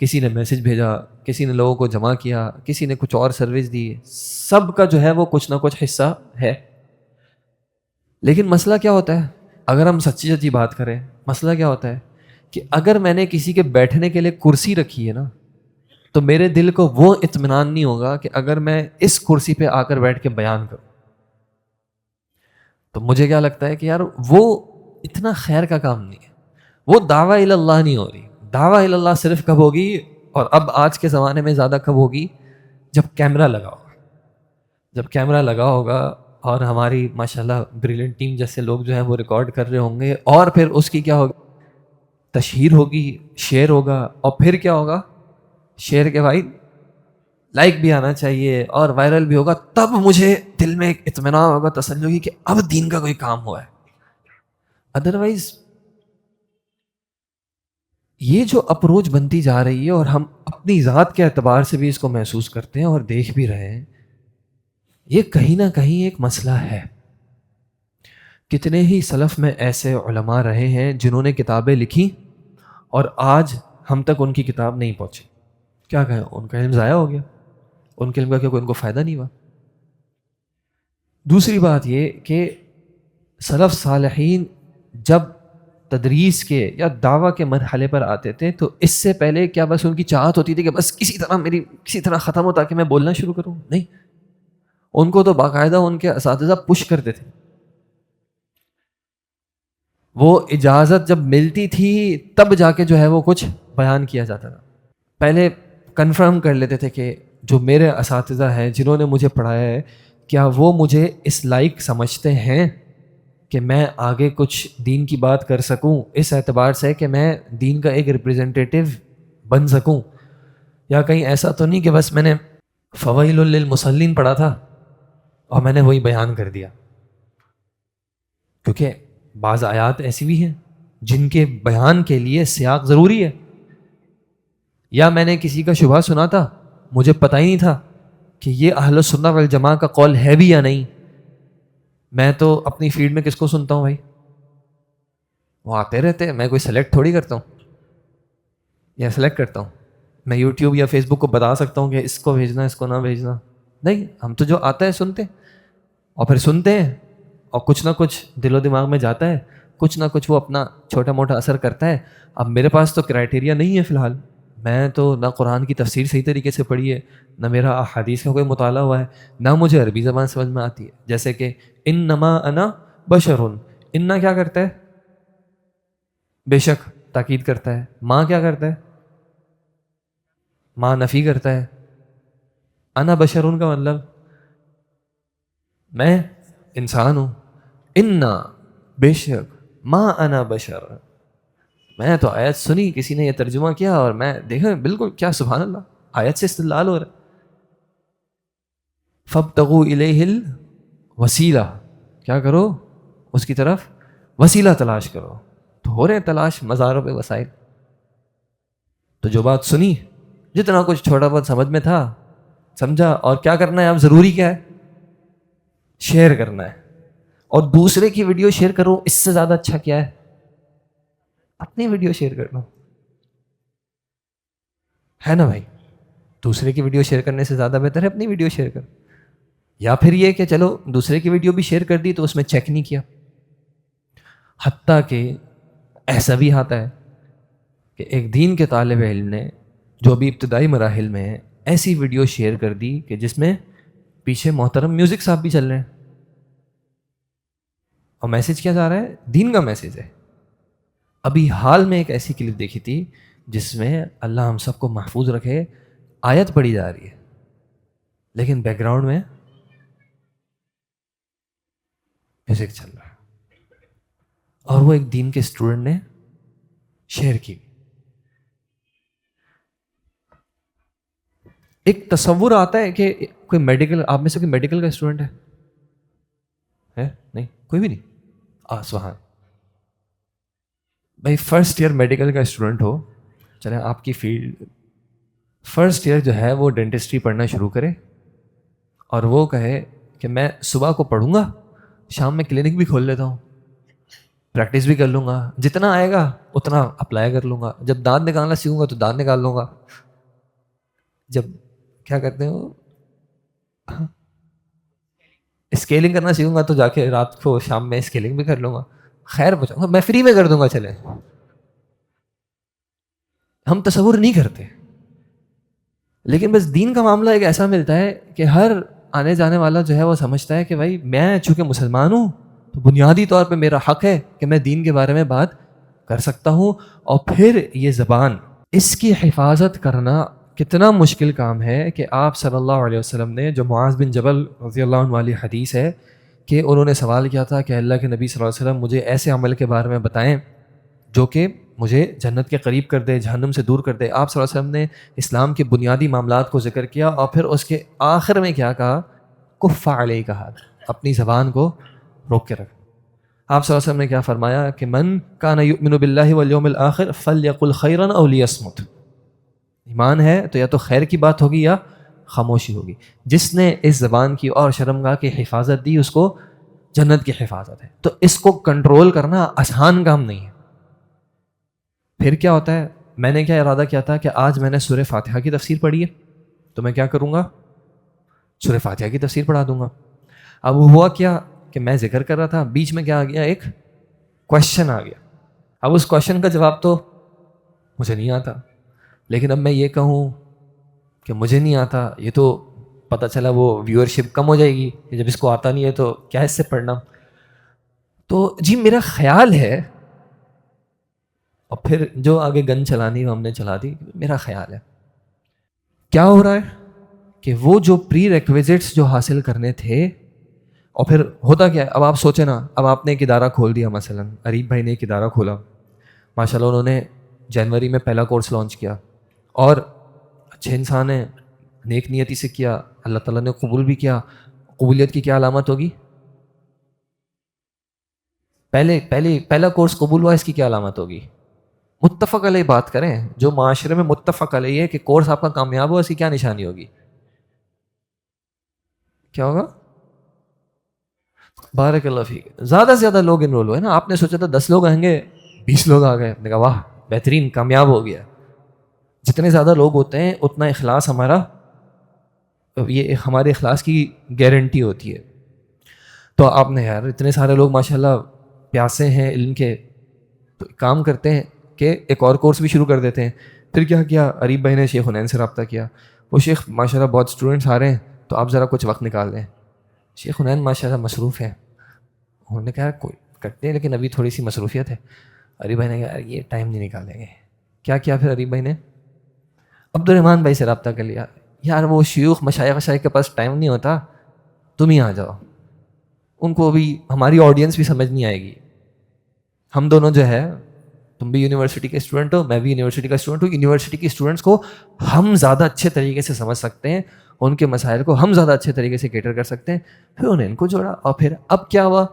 کسی نے میسج بھیجا، کسی نے لوگوں کو جمع کیا، کسی نے کچھ اور سروس دی، سب کا جو ہے وہ کچھ نہ کچھ حصہ ہے۔ لیکن مسئلہ کیا ہوتا ہے، اگر ہم سچی سچی بات کریں، مسئلہ کیا ہوتا ہے کہ اگر میں نے کسی کے بیٹھنے کے لیے کرسی رکھی ہے نا، تو میرے دل کو وہ اطمینان نہیں ہوگا کہ اگر میں اس کرسی پہ آ کر بیٹھ کے بیان کروں، تو مجھے کیا لگتا ہے کہ یار وہ اتنا خیر کا کام نہیں ہے، وہ دعویٰ الی اللہ نہیں ہو رہی۔ دعویٰ الی اللہ صرف کب ہوگی، اور اب آج کے زمانے میں زیادہ کب ہوگی، جب کیمرہ لگا ہوگا۔ جب کیمرہ لگا ہوگا اور ہماری ماشاءاللہ بریلینٹ ٹیم جیسے لوگ جو ہیں وہ ریکارڈ کر رہے ہوں گے، اور پھر اس کی کیا ہوگی، تشہیر ہوگی، شیئر ہوگا، اور پھر کیا ہوگا، شیئر کے بعد لائک بھی آنا چاہیے اور وائرل بھی ہوگا، تب مجھے دل میں ایک اطمینان ہوگا، تسلی ہوگی کہ اب دین کا کوئی کام ہوا ہے۔ ادروائز یہ جو اپروچ بنتی جا رہی ہے، اور ہم اپنی ذات کے اعتبار سے بھی اس کو محسوس کرتے ہیں اور دیکھ بھی رہے ہیں، یہ کہیں نہ کہیں ایک مسئلہ ہے. کتنے ہی سلف میں ایسے علماء رہے ہیں جنہوں نے کتابیں لکھی اور آج ہم تک ان کی کتاب نہیں پہنچی. کیا کہیں، ان کا علم ضائع ہو گیا، ان کے علم کا کوئی ان کو فائدہ نہیں ہوا. دوسری بات یہ کہ سلف صالحین جب تدریس کے یا دعویٰ کے مرحلے پر آتے تھے تو اس سے پہلے کیا بس ان کی چاہت ہوتی تھی کہ بس کسی طرح ختم ہو تاکہ میں بولنا شروع کروں؟ نہیں، ان کو تو باقاعدہ ان کے اساتذہ پش کرتے تھے. وہ اجازت جب ملتی تھی تب جا کے جو ہے وہ کچھ بیان کیا جاتا تھا. پہلے کنفرم کر لیتے تھے کہ جو میرے اساتذہ ہیں جنہوں نے مجھے پڑھایا ہے، کیا وہ مجھے اس لائق سمجھتے ہیں کہ میں آگے کچھ دین کی بات کر سکوں، اس اعتبار سے کہ میں دین کا ایک ریپریزنٹیٹیو بن سکوں. یا کہیں ایسا تو نہیں کہ بس میں نے فوائل للمصلین پڑھا تھا اور میں نے وہی بیان کر دیا. کیونکہ بعض آیات ایسی بھی ہیں جن کے بیان کے لیے سیاق ضروری ہے. یا میں نے کسی کا شبہ سنا تھا، مجھے پتہ ہی نہیں تھا کہ یہ اہل السنہ والجماعہ کا قول ہے بھی یا نہیں. میں تو اپنی فیلڈ میں کس کو سنتا ہوں بھائی، وہ آتے رہتے ہیں، میں کوئی سلیکٹ تھوڑی کرتا ہوں یا سلیکٹ کرتا ہوں. میں یوٹیوب یا فیس بک کو بتا سکتا ہوں کہ اس کو بھیجنا اس کو نہ بھیجنا؟ نہیں، ہم تو جو آتا ہے سنتے ہیں اور پھر سنتے ہیں اور کچھ نہ کچھ دل و دماغ میں جاتا ہے، کچھ نہ کچھ وہ اپنا چھوٹا موٹا اثر کرتا ہے. اب میرے پاس تو کرائٹیریا نہیں ہے فی الحال، میں تو نہ قرآن کی تفسیر صحیح طریقے سے پڑھی ہے، نہ میرا احادیث کا کوئی مطالعہ ہوا ہے، نہ مجھے عربی زبان سمجھ میں آتی ہے. جیسے کہ انما انا بشرن، انا کیا کرتا ہے؟ بے شک تاکید کرتا ہے. ماں کیا کرتا ہے؟ ماں نفی کرتا ہے. انا بشرن کا مطلب میں انسان ہوں. انا بے شک، ماں انا بشر. میں تو آیت سنی، کسی نے یہ ترجمہ کیا اور میں دیکھا بالکل کیا سبحان اللہ، آیت سے استدلال ہو رہا ہے. فابتغوا الیہ الوسیلہ، کیا کرو؟ اس کی طرف وسیلہ تلاش کرو. تو ہو رہے ہیں تلاش مزاروں پہ وسائل. تو جو بات سنی، جتنا کچھ چھوٹا بہت سمجھ میں تھا سمجھا، اور کیا کرنا ہے اب؟ ضروری کیا ہے؟ شیئر کرنا ہے. اور دوسرے کی ویڈیو شیئر کرو، اس سے زیادہ اچھا کیا ہے؟ اپنی ویڈیو شیئر کرنا ہے نا بھائی. دوسرے کی ویڈیو شیئر کرنے سے زیادہ بہتر ہے اپنی ویڈیو شیئر کر. یا پھر یہ کہ چلو دوسرے کی ویڈیو بھی شیئر کر دی تو اس میں چیک نہیں کیا. حتیٰ کہ ایسا بھی آتا ہے کہ ایک دین کے طالب علم نے جو ابھی ابتدائی مراحل میں ہے ایسی ویڈیو شیئر کر دی کہ جس میں پیچھے محترم میوزک صاحب بھی چل رہے ہیں، اور میسج کیا جا رہا ہے؟ دین کا میسج ہے. ابھی حال میں ایک ایسی کلپ دیکھی تھی جس میں اللہ ہم سب کو محفوظ رکھے، آیت پڑھی جا رہی ہے لیکن بیک گراؤنڈ میں میوزک چل رہا ہے، اور وہ ایک دین کے اسٹوڈنٹ نے شیئر کی. ایک تصور آتا ہے کہ کوئی میڈیکل، آپ میں سے کوئی میڈیکل کا اسٹوڈنٹ ہے؟ نہیں، کوئی بھی نہیں. سبحان بھائی، فرسٹ ایئر میڈیکل کا اسٹوڈنٹ ہو، چلیں آپ کی فیلڈ فرسٹ ایئر جو ہے وہ ڈینٹسٹری پڑھنا شروع کرے اور وہ کہے کہ میں صبح کو پڑھوں گا، شام میں کلینک بھی کھول لیتا ہوں، پریکٹس بھی کر لوں گا، جتنا آئے گا اتنا اپلائی کر لوں گا، جب دانت نکالنا سیکھوں گا تو دانت نکال لوں گا، جب کیا کرتے ہو اسکیلنگ کرنا سیکھوں گا تو جا کے رات کو شام میں اسکیلنگ بھی کر لوں گا، خیر بچاؤں گا، میں فری میں کر دوں گا. چلے ہم تصور نہیں کرتے، لیکن بس دین کا معاملہ ایک ایسا ملتا ہے کہ ہر آنے جانے والا جو ہے وہ سمجھتا ہے کہ بھائی میں چونکہ مسلمان ہوں تو بنیادی طور پہ میرا حق ہے کہ میں دین کے بارے میں بات کر سکتا ہوں. اور پھر یہ زبان، اس کی حفاظت کرنا کتنا مشکل کام ہے کہ آپ صلی اللہ علیہ وسلم نے، جو معاذ بن جبل رضی اللہ عنہ والی حدیث ہے کہ انہوں نے سوال کیا تھا کہ اللہ کے نبی صلی اللہ علیہ وسلم مجھے ایسے عمل کے بارے میں بتائیں جو کہ مجھے جنت کے قریب کر دے، جہنم سے دور کر دے. آپ صلی اللہ علیہ وسلم نے اسلام کے بنیادی معاملات کو ذکر کیا اور پھر اس کے آخر میں کیا کہا؟ کف علیک ھذا، اپنی زبان کو روک کے رکھ. آپ صلی اللہ علیہ وسلم نے کیا فرمایا کہ من کان یؤمن باللہ والیوم الآخر فلیقل خیرا او لیصمت. ایمان ہے تو یا تو خیر کی بات ہوگی یا خاموشی ہوگی. جس نے اس زبان کی اور شرمگاہ کی حفاظت دی اس کو جنت کی حفاظت ہے. تو اس کو کنٹرول کرنا آسان کام نہیں ہے. پھر کیا ہوتا ہے, میں نے کیا ارادہ کیا تھا کہ آج میں نے سورہ فاتحہ کی تفسیر پڑھی ہے تو میں کیا کروں گا, سورہ فاتحہ کی تفسیر پڑھا دوں گا. اب ہوا کیا کہ میں ذکر کر رہا تھا, بیچ میں کیا آ گیا, ایک کوشچن آ گیا. اب اس کوشچن کا جواب تو مجھے نہیں آتا, لیکن اب میں یہ کہوں کہ مجھے نہیں آتا, یہ تو پتہ چلا وہ ویورشپ کم ہو جائے گی کہ جب اس کو آتا نہیں ہے تو کیا اس سے پڑھنا. تو جی میرا خیال ہے, اور پھر جو آگے گن چلانی وہ ہم نے چلا دی, میرا خیال ہے. کیا ہو رہا ہے کہ وہ جو پری ریکویزٹس جو حاصل کرنے تھے, اور پھر ہوتا کیا ہے, اب آپ سوچیں نا, اب آپ نے ایک ادارہ کھول دیا, مثلا اریب بھائی نے ایک ادارہ کھولا, ماشاء اللہ انہوں نے جنوری میں پہلا کورس لانچ کیا, اور اچھے انسان ہیں, نیک نیتی سے کیا, اللہ تعالیٰ نے قبول بھی کیا. قبولیت کی کیا علامت ہوگی؟ پہلا کورس قبول ہوا, اس کی کیا علامت ہوگی؟ متفق علیہ بات کریں, جو معاشرے میں متفق علیہ ہے کہ کورس آپ کا کامیاب ہوا, اس کی کیا نشانی ہوگی؟ کیا ہوگا؟ بارک اللہ فیک. زیادہ سے زیادہ لوگ انرول ہوئے نا. آپ نے سوچا تھا 10 لوگ آئیں گے, 20 لوگ آ گئے, نے کہا واہ بہترین, کامیاب ہو گیا. جتنے زیادہ لوگ ہوتے ہیں اتنا اخلاص ہمارا, یہ ہمارے اخلاص کی گارنٹی ہوتی ہے. تو آپ نے یار اتنے سارے لوگ ماشاءاللہ پیاسے ہیں علم کے, تو کام کرتے ہیں کہ ایک اور کورس بھی شروع کر دیتے ہیں. پھر کیا کیا, اریب بھائی نے شیخ حنین سے رابطہ کیا. وہ شیخ ماشاءاللہ بہت اسٹوڈنٹس آ رہے ہیں, تو آپ ذرا کچھ وقت نکال دیں. شیخ حنین ماشاءاللہ مصروف ہیں. انہوں نے کہا کوئی کرتے ہیں لیکن ابھی تھوڑی سی مصروفیت ہے. اریب بھائی نے کہا یہ ٹائم نہیں نکالیں گے. کیا کیا پھر اریب بھائی نے عبدالرحمٰن بھائی سے رابطہ کر لیا, یار وہ شیوخ مشائخ کے پاس ٹائم نہیں ہوتا, تم ہی آ جاؤ. ان کو بھی ہماری آڈینس بھی سمجھ نہیں آئے گی. ہم دونوں جو ہے, تم بھی یونیورسٹی کے اسٹوڈنٹ ہو, میں بھی یونیورسٹی کا اسٹوڈنٹ ہوں. یونیورسٹی کے اسٹوڈنٹس کو ہم زیادہ اچھے طریقے سے سمجھ سکتے ہیں, ان کے مسائل کو ہم زیادہ اچھے طریقے سے کیٹر کر سکتے ہیں. پھر انہیں ان کو جوڑا, اور پھر اب کیا ہوا,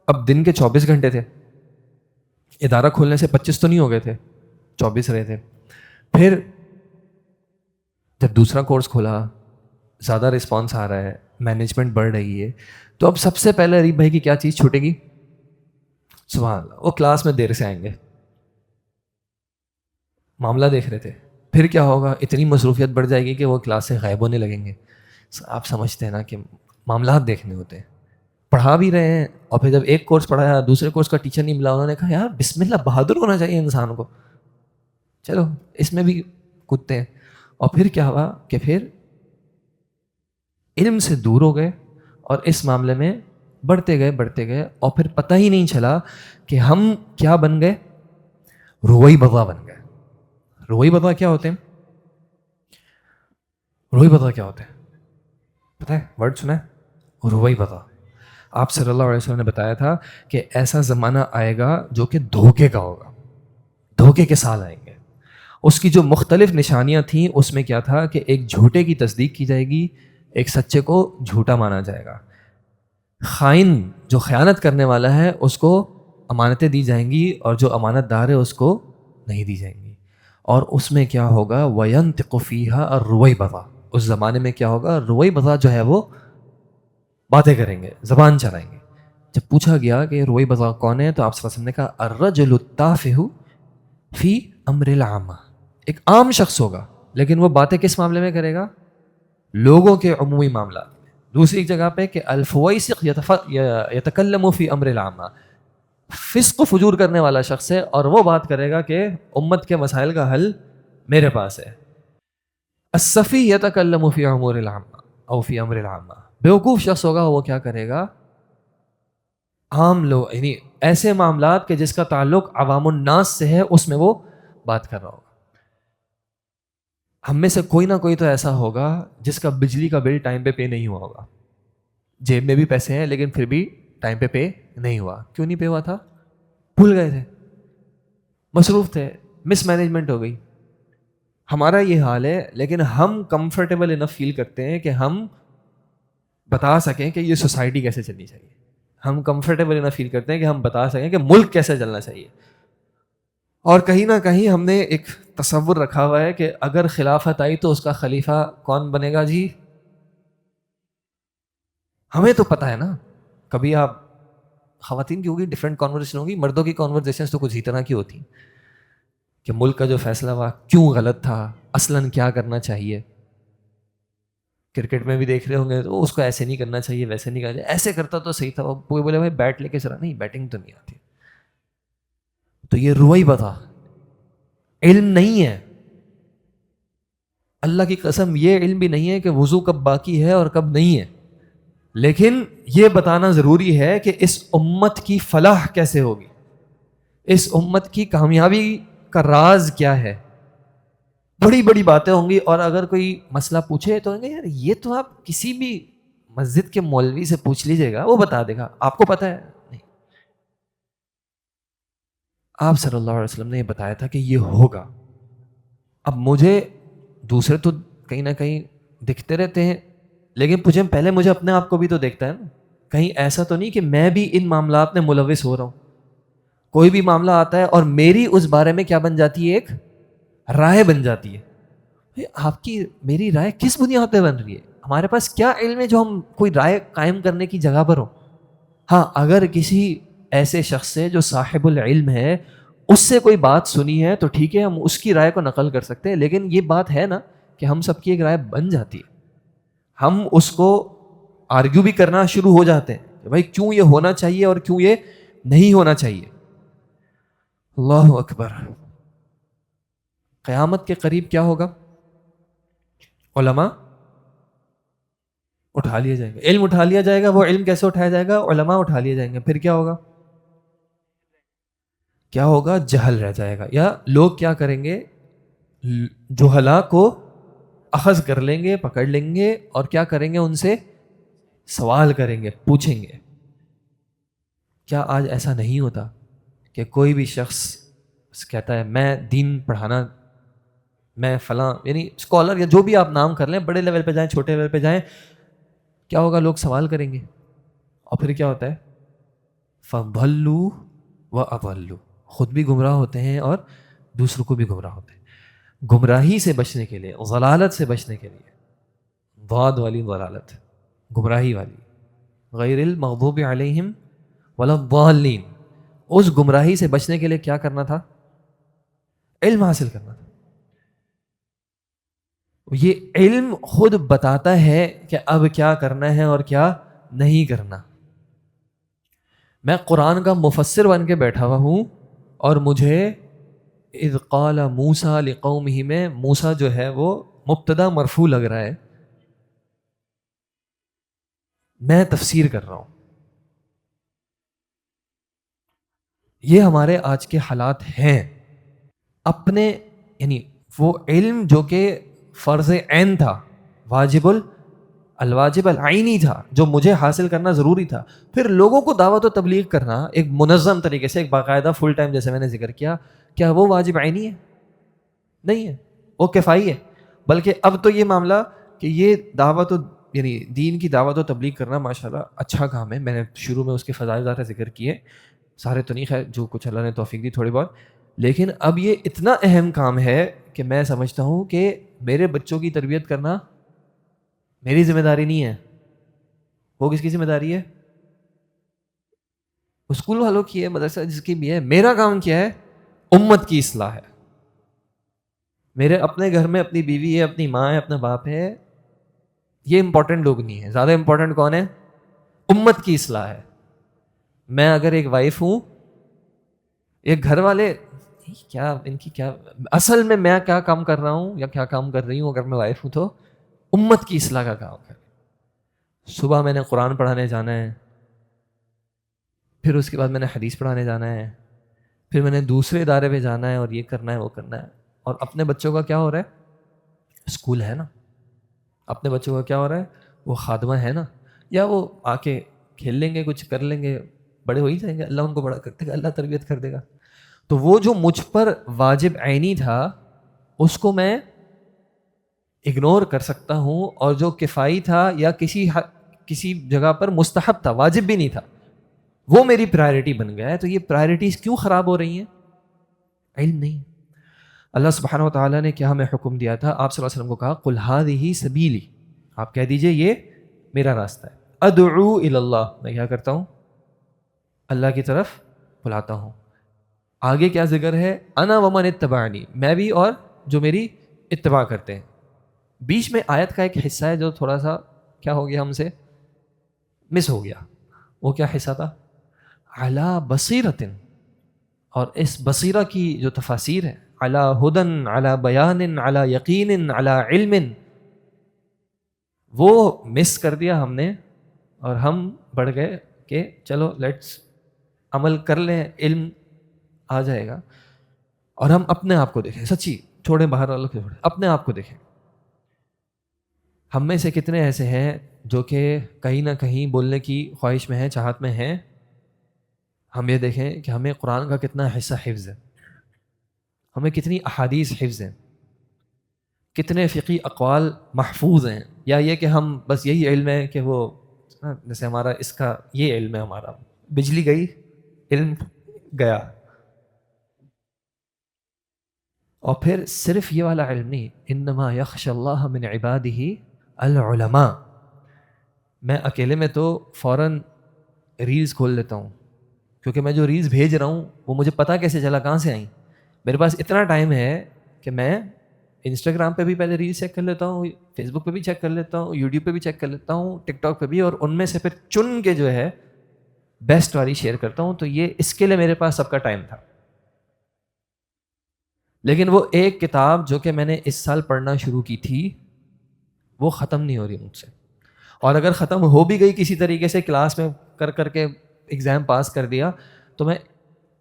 اب دن کے 24 گھنٹے تھے. ادارہ کھولنے سے 25 تو نہیں ہو گئے تھے, 24 رہے تھے. پھر جب دوسرا کورس کھولا, زیادہ رسپانس آ رہا ہے, مینجمنٹ بڑھ رہی ہے, تو اب سب سے پہلے اریب بھائی کی کیا چیز چھوٹے گی؟ سبحان اللہ, وہ کلاس میں دیر سے آئیں گے. معاملہ دیکھ رہے تھے. پھر کیا ہوگا, اتنی مصروفیت بڑھ جائے گی کہ وہ کلاس سے غائب ہونے لگیں گے. آپ سمجھتے ہیں نا کہ معاملات دیکھنے ہوتے ہیں. پڑھا بھی رہے ہیں, اور پھر جب ایک کورس پڑھایا دوسرے کورس کا ٹیچر نہیں ملا, انہوں نے کہا یار بسم اللہ, بہادر ہونا چاہیے انسان کو, چلو اس میں بھی کودتے ہیں. اور پھر کیا ہوا کہ پھر علم سے دور ہو گئے, اور اس معاملے میں بڑھتے گئے, اور پھر پتہ ہی نہیں چلا کہ ہم کیا بن گئے, روئی بغا بن گئے. روئی بغا کیا ہوتے ہیں؟ روئی بغا کیا ہوتے ہیں پتہ ہے؟ ورڈ سنا ہے, روئی بغا. آپ صلی اللہ علیہ وسلم نے بتایا تھا کہ ایسا زمانہ آئے گا جو کہ دھوکے کا ہوگا, دھوکے کے سال آئیں گے. اس کی جو مختلف نشانیاں تھیں اس میں کیا تھا کہ ایک جھوٹے کی تصدیق کی جائے گی, ایک سچے کو جھوٹا مانا جائے گا. خائن جو خیانت کرنے والا ہے اس کو امانتیں دی جائیں گی, اور جو امانت دار ہے اس کو نہیں دی جائیں گی. اور اس میں کیا ہوگا, وَيَنْتِقُ فِيهَا الرُّوَيْبَضَةُ. اس زمانے میں کیا ہوگا, رویبضا جو ہے وہ باتیں کریں گے, زبان چلائیں گے. جب پوچھا گیا کہ رویبضا کون ہے, تو آپ صلی اللہ علیہ وسلم نے کہا الرجل التافہ فی امر العامہ. ایک عام شخص ہوگا لیکن وہ باتیں کس معاملے میں کرے گا, لوگوں کے عمومی معاملات میں. دوسری جگہ پہ کہ الفویسق یتکلم فی امر العامہ, فسق و فجور کرنے والا شخص ہے, اور وہ بات کرے گا کہ امت کے مسائل کا حل میرے پاس ہے. السفی یتکلم فی امور العامہ او فی امر العامہ. بیوقوف شخص ہوگا, وہ کیا کرے گا, عام لوگ یعنی ایسے معاملات کہ جس کا تعلق عوام الناس سے ہے اس میں وہ بات کر رہا ہوگا. ہم میں سے کوئی نہ کوئی تو ایسا ہوگا جس کا بجلی کا بل ٹائم پہ پے نہیں ہوا ہوگا, جیب میں بھی پیسے ہیں لیکن پھر بھی ٹائم پہ پے نہیں ہوا. کیوں نہیں پے ہوا تھا؟ بھول گئے تھے, مصروف تھے, مس مینجمنٹ ہو گئی. ہمارا یہ حال ہے, لیکن ہم کمفرٹیبل انف فیل کرتے ہیں کہ ہم بتا سکیں کہ یہ سوسائٹی کیسے چلنی چاہیے. ہم کمفرٹیبل انف فیل کرتے ہیں کہ ہم بتا سکیں کہ ملک کیسے چلنا چاہیے. اور کہیں نہ کہیں ہم نے ایک تصور رکھا ہوا ہے کہ اگر خلافت آئی تو اس کا خلیفہ کون بنے گا جی. ہمیں تو پتہ ہے نا. کبھی آپ خواتین کی ہوگی ڈفرینٹ کانورسیشن ہوگی, مردوں کی کانورسیشن تو کچھ ہی طرح کی ہوتی کہ ملک کا جو فیصلہ ہوا کیوں غلط تھا, اصلاً کیا کرنا چاہیے. کرکٹ میں بھی دیکھ رہے ہوں گے تو اس کو ایسے نہیں کرنا چاہیے, ویسے نہیں کرنا چاہیے, ایسے کرتا تو صحیح تھا. کوئی بولے بھائی بیٹ لے کے چلا, نہیں بیٹنگ تو نہیں آتی. تو یہ روئی بتا, علم نہیں ہے. اللہ کی قسم یہ علم بھی نہیں ہے کہ وضو کب باقی ہے اور کب نہیں ہے, لیکن یہ بتانا ضروری ہے کہ اس امت کی فلاح کیسے ہوگی, اس امت کی کامیابی کا راز کیا ہے. بڑی بڑی باتیں ہوں گی, اور اگر کوئی مسئلہ پوچھے تو یار یہ تو آپ کسی بھی مسجد کے مولوی سے پوچھ لیجیے گا, وہ بتا دے گا. آپ کو پتہ ہے نہیں, آپ صلی اللہ علیہ وسلم نے یہ بتایا تھا کہ یہ ہوگا. اب مجھے دوسرے تو کہیں نہ کہیں دکھتے رہتے ہیں, لیکن پہلے مجھے اپنے آپ کو بھی تو دیکھتا ہے نا. کہیں ایسا تو نہیں کہ میں بھی ان معاملات میں ملوث ہو رہا ہوں. کوئی بھی معاملہ آتا ہے اور میری اس بارے میں کیا بن جاتی ہے, ایک رائے بن جاتی ہے. آپ کی میری رائے کس بنیاد پہ بن رہی ہے؟ ہمارے پاس کیا علم ہے جو ہم کوئی رائے قائم کرنے کی جگہ پر ہوں؟ ہاں, اگر کسی ایسے شخص سے جو صاحب العلم ہے اس سے کوئی بات سنی ہے تو ٹھیک ہے, ہم اس کی رائے کو نقل کر سکتے ہیں. لیکن یہ بات ہے نا کہ ہم سب کی ایک رائے بن جاتی ہے, ہم اس کو آرگیو بھی کرنا شروع ہو جاتے ہیں کہ بھائی کیوں یہ ہونا چاہیے اور کیوں یہ نہیں ہونا چاہیے. اللہ اکبر. قیامت کے قریب کیا ہوگا؟ علماء اٹھا لیا جائے گا, علم اٹھا لیا جائے گا. وہ علم کیسے اٹھایا جائے گا؟ علماء اٹھا لیے جائیں گے. پھر کیا ہوگا؟ کیا ہوگا؟ جہل رہ جائے گا. یا لوگ کیا کریں گے, جہلا کو اخذ کر لیں گے, پکڑ لیں گے, اور کیا کریں گے, ان سے سوال کریں گے, پوچھیں گے. کیا آج ایسا نہیں ہوتا کہ کوئی بھی شخص کہتا ہے میں دین پڑھانا, میں فلاں, یعنی اسکالر یا جو بھی آپ نام کر لیں, بڑے لیول پہ جائیں چھوٹے لیول پہ جائیں, کیا ہوگا؟ لوگ سوال کریں گے, اور پھر کیا ہوتا ہے؟ فَضَلُّوا وَأَضَلُّوا, خود بھی گمراہ ہوتے ہیں اور دوسروں کو بھی گمراہ ہوتے ہیں. گمراہی سے بچنے کے لیے, ضلالت سے بچنے کے لیے, ضاد والی ضلالت, گمراہی والی, غیر المغضوب علیہم ولا الضالین, اس گمراہی سے بچنے کے لیے کیا کرنا تھا؟ علم حاصل کرنا تھا. یہ علم خود بتاتا ہے کہ اب کیا کرنا ہے اور کیا نہیں کرنا. میں قرآن کا مفسر بن کے بیٹھا ہوا ہوں, اور مجھے اذ قال موسیٰ لقومہ میں موسیٰ جو ہے وہ مبتدا مرفوع لگ رہا ہے, میں تفسیر کر رہا ہوں. یہ ہمارے آج کے حالات ہیں. اپنے یعنی وہ علم جو کہ فرض عین تھا, واجب الواجب العینی تھا, جو مجھے حاصل کرنا ضروری تھا, پھر لوگوں کو دعوت و تبلیغ کرنا ایک منظم طریقے سے, ایک باقاعدہ فل ٹائم, جیسے میں نے ذکر کیا وہ واجب عینی ہے؟ نہیں ہے, وہ کفائی ہے. بلکہ اب تو یہ معاملہ کہ یہ دعوت و یعنی دین کی دعوت و تبلیغ کرنا ماشاءاللہ اچھا کام ہے. میں نے شروع میں اس کے فضائل ذرا ذکر کیے, سارے تو نہیں, خیر جو کچھ اللہ نے توفیق دی تھوڑی بہت. لیکن اب یہ اتنا اہم کام ہے کہ میں سمجھتا ہوں کہ میرے بچوں کی تربیت کرنا میری ذمہ داری نہیں ہے. وہ کس کی ذمہ داری ہے؟ اسکول والوں کی ہے, مدرسہ جس کی بھی ہے. میرا کام کیا ہے؟ امت کی اصلاح ہے. میرے اپنے گھر میں اپنی بیوی ہے, اپنی ماں ہے, اپنا باپ ہے. یہ امپورٹنٹ لوگ نہیں ہیں. زیادہ امپورٹنٹ کون ہے؟ امت کی اصلاح ہے. میں اگر ایک وائف ہوں, ایک گھر والے کیا ان کی کیا, اصل میں کیا کام کر رہا ہوں یا کیا کام کر رہی ہوں اگر میں وائف ہوں تو امت کی اصلاح کا کام کر. صبح میں نے قرآن پڑھانے جانا ہے, پھر اس کے بعد میں نے حدیث پڑھانے جانا ہے, پھر میں نے دوسرے ادارے پہ جانا ہے اور یہ کرنا ہے وہ کرنا ہے. اور اپنے بچوں کا کیا ہو رہا ہے؟ اسکول ہے نا. اپنے بچوں کا کیا ہو رہا ہے؟ وہ خادمہ ہے نا, یا وہ آ کے کھیل لیں گے, کچھ کر لیں گے, بڑے ہو ہی جائیں گے, اللہ ان کو بڑا کر دے گا, اللہ تربیت کر دے گا. تو وہ جو مجھ پر واجب عینی تھا اس کو میں اگنور کر سکتا ہوں, اور جو کفائی تھا یا کسی جگہ پر مستحب تھا, واجب بھی نہیں تھا, وہ میری پرائرٹی بن گیا ہے. تو یہ پرائرٹیز کیوں خراب ہو رہی ہیں؟ علم نہیں. اللہ سبحانہ و تعالیٰ نے کیا ہمیں حکم دیا تھا؟ آپ صلی اللہ علیہ وسلم کو کہا قل ھذہ سبیلی، آپ کہہ دیجئے یہ میرا راستہ ہے. ادعو الی اللہ، میں کیا کرتا ہوں؟ اللہ کی طرف بلاتا ہوں. آگے کیا ذکر ہے؟ انا ومن اتبعنی، میں بھی اور جو میری اتباع کرتے ہیں. بیچ میں آیت کا ایک حصہ ہے جو تھوڑا سا کیا ہو گیا، ہم سے مس ہو گیا. وہ کیا حصہ تھا؟ علی بصیرۃ، اور اس بصیرہ کی جو تفاسیر ہے، علی ہدن، علی بیان، علی یقین، علی علم، وہ مس کر دیا ہم نے، اور ہم بڑھ گئے کہ چلو لیٹس عمل کر لیں، علم آ جائے گا. اور ہم اپنے آپ کو دیکھیں، سچی چھوڑیں باہر والوں کو، چھوڑیں اپنے آپ کو دیکھیں. ہم میں سے کتنے ایسے ہیں جو کہ کہیں نہ کہیں بولنے کی خواہش میں ہیں، چاہت میں ہیں؟ ہم یہ دیکھیں کہ ہمیں قرآن کا کتنا حصہ حفظ ہے، ہمیں کتنی احادیث حفظ ہیں، کتنے فقہی اقوال محفوظ ہیں. یا یہ کہ ہم بس یہی علم ہے کہ وہ جیسے ہمارا اس کا یہ علم ہے، ہمارا بجلی گئی علم گیا. اور پھر صرف یہ والا علم نہیں، انما یخشی اللہ من عبادہ العلماء. میں اکیلے میں تو فوراً ریلز کھول لیتا ہوں، کیونکہ میں جو ریلز بھیج رہا ہوں وہ مجھے پتہ کیسے چلا کہاں سے آئیں. میرے پاس اتنا ٹائم ہے کہ میں انسٹاگرام پہ بھی پہلے ریلز چیک کر لیتا ہوں، فیس بک پہ بھی چیک کر لیتا ہوں، یوٹیوب پہ بھی چیک کر لیتا ہوں، ٹک ٹاک پہ بھی، اور ان میں سے پھر چن کے جو ہے بیسٹ والی شیئر کرتا ہوں. تو یہ اس کے لیے میرے پاس سب کا ٹائم تھا. لیکن وہ ایک کتاب جو کہ میں نے اس سال پڑھنا شروع کی تھی وہ ختم نہیں ہو رہی مجھ سے. اور اگر ختم ہو بھی گئی کسی طریقے سے کلاس میں کر کے ایگزام پاس کر دیا، تو میں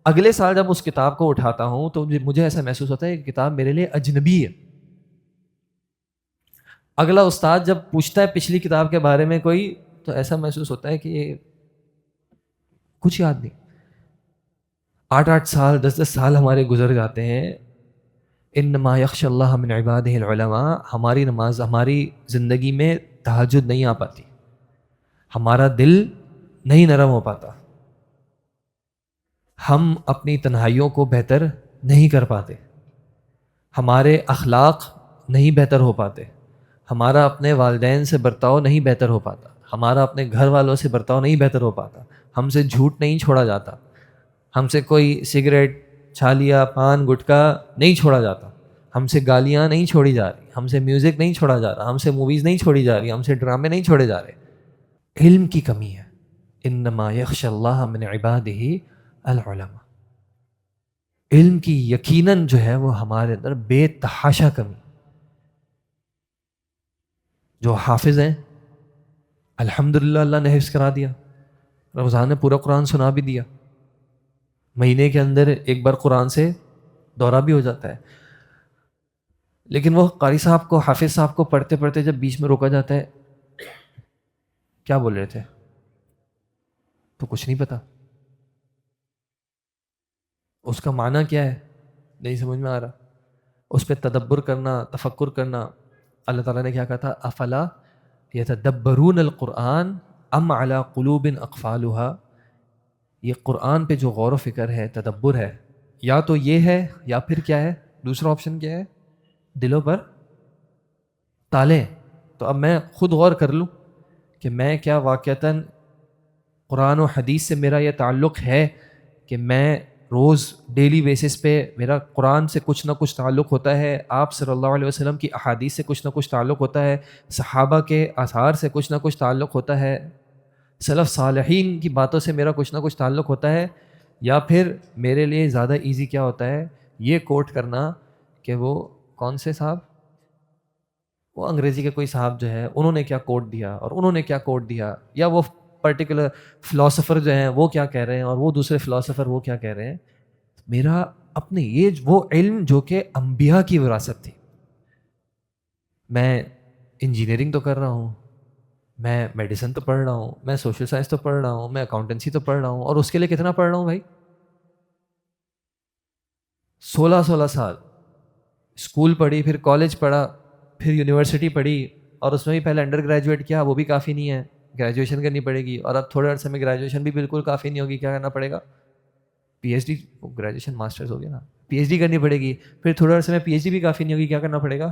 اگلے سال جب اس کتاب کو اٹھاتا ہوں تو مجھے ایسا محسوس ہوتا ہے کہ کتاب میرے لیے اجنبی ہے. اگلا استاد جب پوچھتا ہے پچھلی کتاب کے بارے میں کوئی، تو ایسا محسوس ہوتا ہے کہ یہ کچھ یاد نہیں. 8 سال 10 سال ہمارے گزر جاتے ہیں. انما یخشی اللہ من عبادہ العلماء. ہماری نماز، ہماری زندگی میں تہجد نہیں آ پاتی، ہمارا دل نہیں نرم ہو پاتا، ہم اپنی تنہائیوں کو بہتر نہیں کر پاتے، ہمارے اخلاق نہیں بہتر ہو پاتے، ہمارا اپنے والدین سے برتاؤ نہیں بہتر ہو پاتا، ہمارا اپنے گھر والوں سے برتاؤ نہیں بہتر ہو پاتا، ہم سے جھوٹ نہیں چھوڑا جاتا، ہم سے کوئی سگریٹ، چھالیا، پان، گٹکا نہیں چھوڑا جاتا، ہم سے گالیاں نہیں چھوڑی جا رہی، ہم سے میوزک نہیں چھوڑا جا رہا، ہم سے موویز نہیں چھوڑی جا رہی، ہم سے ڈرامے نہیں چھوڑے جا رہے. علم کی کمی ہے. انما یخشی اللہ من عبادہ العلماء. علم کی یقیناً جو ہے وہ ہمارے اندر بے تحاشا کمی. جو حافظ ہیں الحمدللہ اللہ نے حفظ کرا دیا، رمضان میں پورا قرآن سنا بھی دیا، مہینے کے اندر ایک بار قرآن سے دورہ بھی ہو جاتا ہے. لیکن وہ قاری صاحب کو، حافظ صاحب کو پڑھتے پڑھتے جب بیچ میں روکا جاتا ہے، کیا بول رہے تھے تو کچھ نہیں پتا، اس کا معنی کیا ہے نہیں سمجھ میں آ رہا. اس پہ تدبر کرنا، تفکر کرنا. اللہ تعالیٰ نے کیا کہا تھا؟ افلا یتدبرون القرآن ام علی قلوب اقفالها. یہ قرآن پہ جو غور و فکر ہے، تدبر ہے، یا تو یہ ہے یا پھر کیا ہے، دوسرا آپشن کیا ہے؟ دلوں پر تالے. تو اب میں خود غور کر لوں کہ میں کیا واقعتاً قرآن و حدیث سے میرا یہ تعلق ہے کہ میں روز ڈیلی بیسس پہ میرا قرآن سے کچھ نہ کچھ تعلق ہوتا ہے، آپ صلی اللہ علیہ وسلم کی احادیث سے کچھ نہ کچھ تعلق ہوتا ہے، صحابہ کے آثار سے کچھ نہ کچھ تعلق ہوتا ہے، سلف صالحین کی باتوں سے میرا کچھ نہ کچھ تعلق ہوتا ہے. یا پھر میرے لیے زیادہ ایزی کیا ہوتا ہے؟ یہ کوٹ کرنا کہ وہ کون سے صاحب، وہ انگریزی کے کوئی صاحب جو ہے انہوں نے کیا کوٹ دیا اور انہوں نے کیا کوٹ دیا، یا وہ پرٹیکولر فلاسفر جو ہیں وہ کیا کہہ رہے ہیں اور وہ دوسرے فلاسفر وہ کیا کہہ رہے ہیں. میرا اپنے یہ وہ علم جو کہ انبیاء کی وراثت تھی. میں انجینئرنگ تو کر رہا ہوں، میں میڈیسن تو پڑھ رہا ہوں، میں سوشل سائنس تو پڑھ رہا ہوں، میں اکاؤنٹنسی تو پڑھ رہا ہوں، اور اس کے لیے کتنا پڑھ رہا ہوں بھائی؟ 16 سال اسکول پڑھی، پھر کالج پڑھا، پھر یونیورسٹی پڑھی، اور اس میں بھی پہلے انڈر گریجویٹ کیا، وہ بھی کافی نہیں ہے، گریجویشن کرنی پڑے گی، اور اب تھوڑے عرصے میں گریجویشن بھی بالکل کافی نہیں ہوگی، کیا کرنا پڑے گا؟ P H D graduation masters ہو گیا نا, پی ایچ ڈی کرنی پڑے گی, پھر تھوڑے عرصے میں پی ایچ ڈی بھی کافی نہیں ہوگی, کیا کرنا پڑے گا,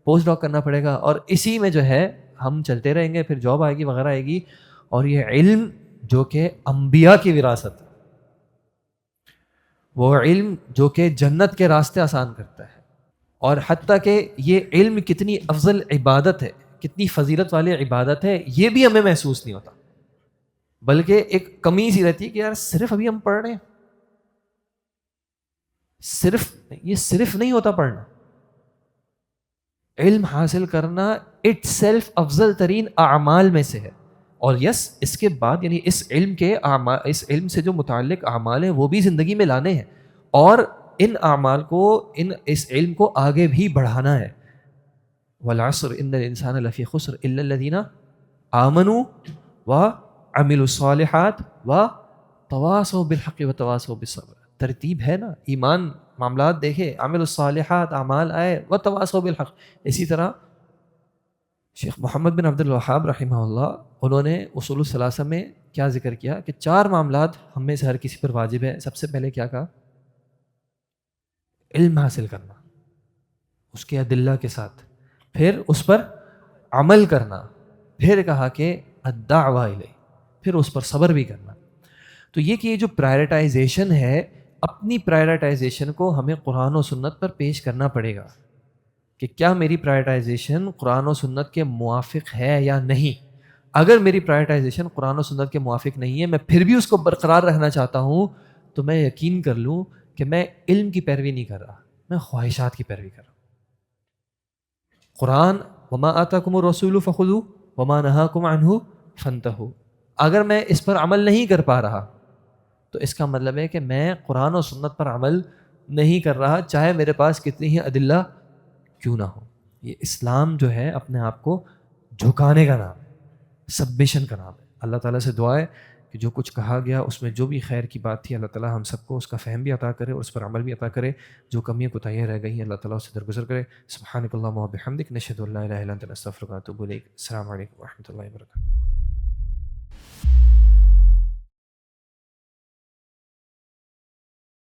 پوسٹ ڈاک کرنا پڑے گا, اور اسی میں جو ہے ہم چلتے رہیں گے, پھر جاب آئے گی وغیرہ آئے گی. اور یہ علم جو کہ انبیاء کی وراثت, وہ علم جو کہ جنت کے راستے آسان کرتا ہے, اور حتیٰ کہ یہ علم کتنی افضل عبادت ہے, کتنی فضیلت والی عبادت ہے, یہ بھی ہمیں محسوس نہیں ہوتا, بلکہ ایک کمی سی رہتی ہے کہ یار صرف ابھی ہم پڑھ رہے ہیں, صرف نہیں ہوتا پڑھنا. علم حاصل کرنا اٹ سیلف افضل ترین اعمال میں سے ہے. اور اس کے بعد یعنی اس علم سے جو متعلق اعمال ہیں وہ بھی زندگی میں لانے ہیں, اور ان اعمال کو اس علم کو آگے بھی بڑھانا ہے. والعصر ان الانسان لفی خسر الا الذین آمنوا وعملوا الصالحات وتواصوا بالحق وتواصوا بالصبر. ترتیب ہے نا, ایمان معاملات دیکھے, عمل الصالحات اعمال آئے, وتواصوا بالحق. اسی طرح شیخ محمد بن عبد الوہاب رحمہ اللہ, انہوں نے اصول الثلاثہ میں کیا ذکر کیا کہ 4 معاملات ہم میں سے ہر کسی پر واجب ہے. سب سے پہلے کیا کہا, علم حاصل کرنا اس کے ادلہ کے ساتھ, پھر اس پر عمل کرنا, پھر کہا کہ الدعوہ الیہ, پھر اس پر صبر بھی کرنا. تو یہ کہ یہ جو پرائرٹائزیشن ہے, اپنی پرائرٹائزیشن کو ہمیں قرآن و سنت پر پیش کرنا پڑے گا کہ کیا میری پرائرٹائزیشن قرآن و سنت کے موافق ہے یا نہیں. اگر میری پرائرٹائزیشن قرآن و سنت کے موافق نہیں ہے, میں پھر بھی اس کو برقرار رکھنا چاہتا ہوں, تو میں یقین کر لوں کہ میں علم کی پیروی نہیں کر رہا, میں خواہشات کی پیروی کر رہا ہوں. قرآن وما آتاکم الرسول فخذوہ وما نہاکم عنہ فانتہوا, اگر میں اس پر عمل نہیں کر پا رہا تو اس کا مطلب ہے کہ میں قرآن و سنت پر عمل نہیں کر رہا, چاہے میرے پاس کتنی ہی ادلہ کیوں نہ ہو. یہ اسلام جو ہے اپنے آپ کو جھکانے کا نام ہے, سبمیشن کا نام ہے. اللہ تعالیٰ سے دعا ہے کہ جو کچھ کہا گیا اس میں جو بھی خیر کی بات تھی, اللہ تعالیٰ ہم سب کو اس کا فہم بھی عطا کرے اور اس پر عمل بھی عطا کرے. جو کمیاں کوتاہیاں رہ گئی ہیں اللہ تعالیٰ اس سے درگزر کرے. سبحانک اللہم و بحمدک نشہد ان لا الہ الا انت نستغفرک و نتوب الیک. السلام علیکم و رحمۃ اللہ وبرکاتہ.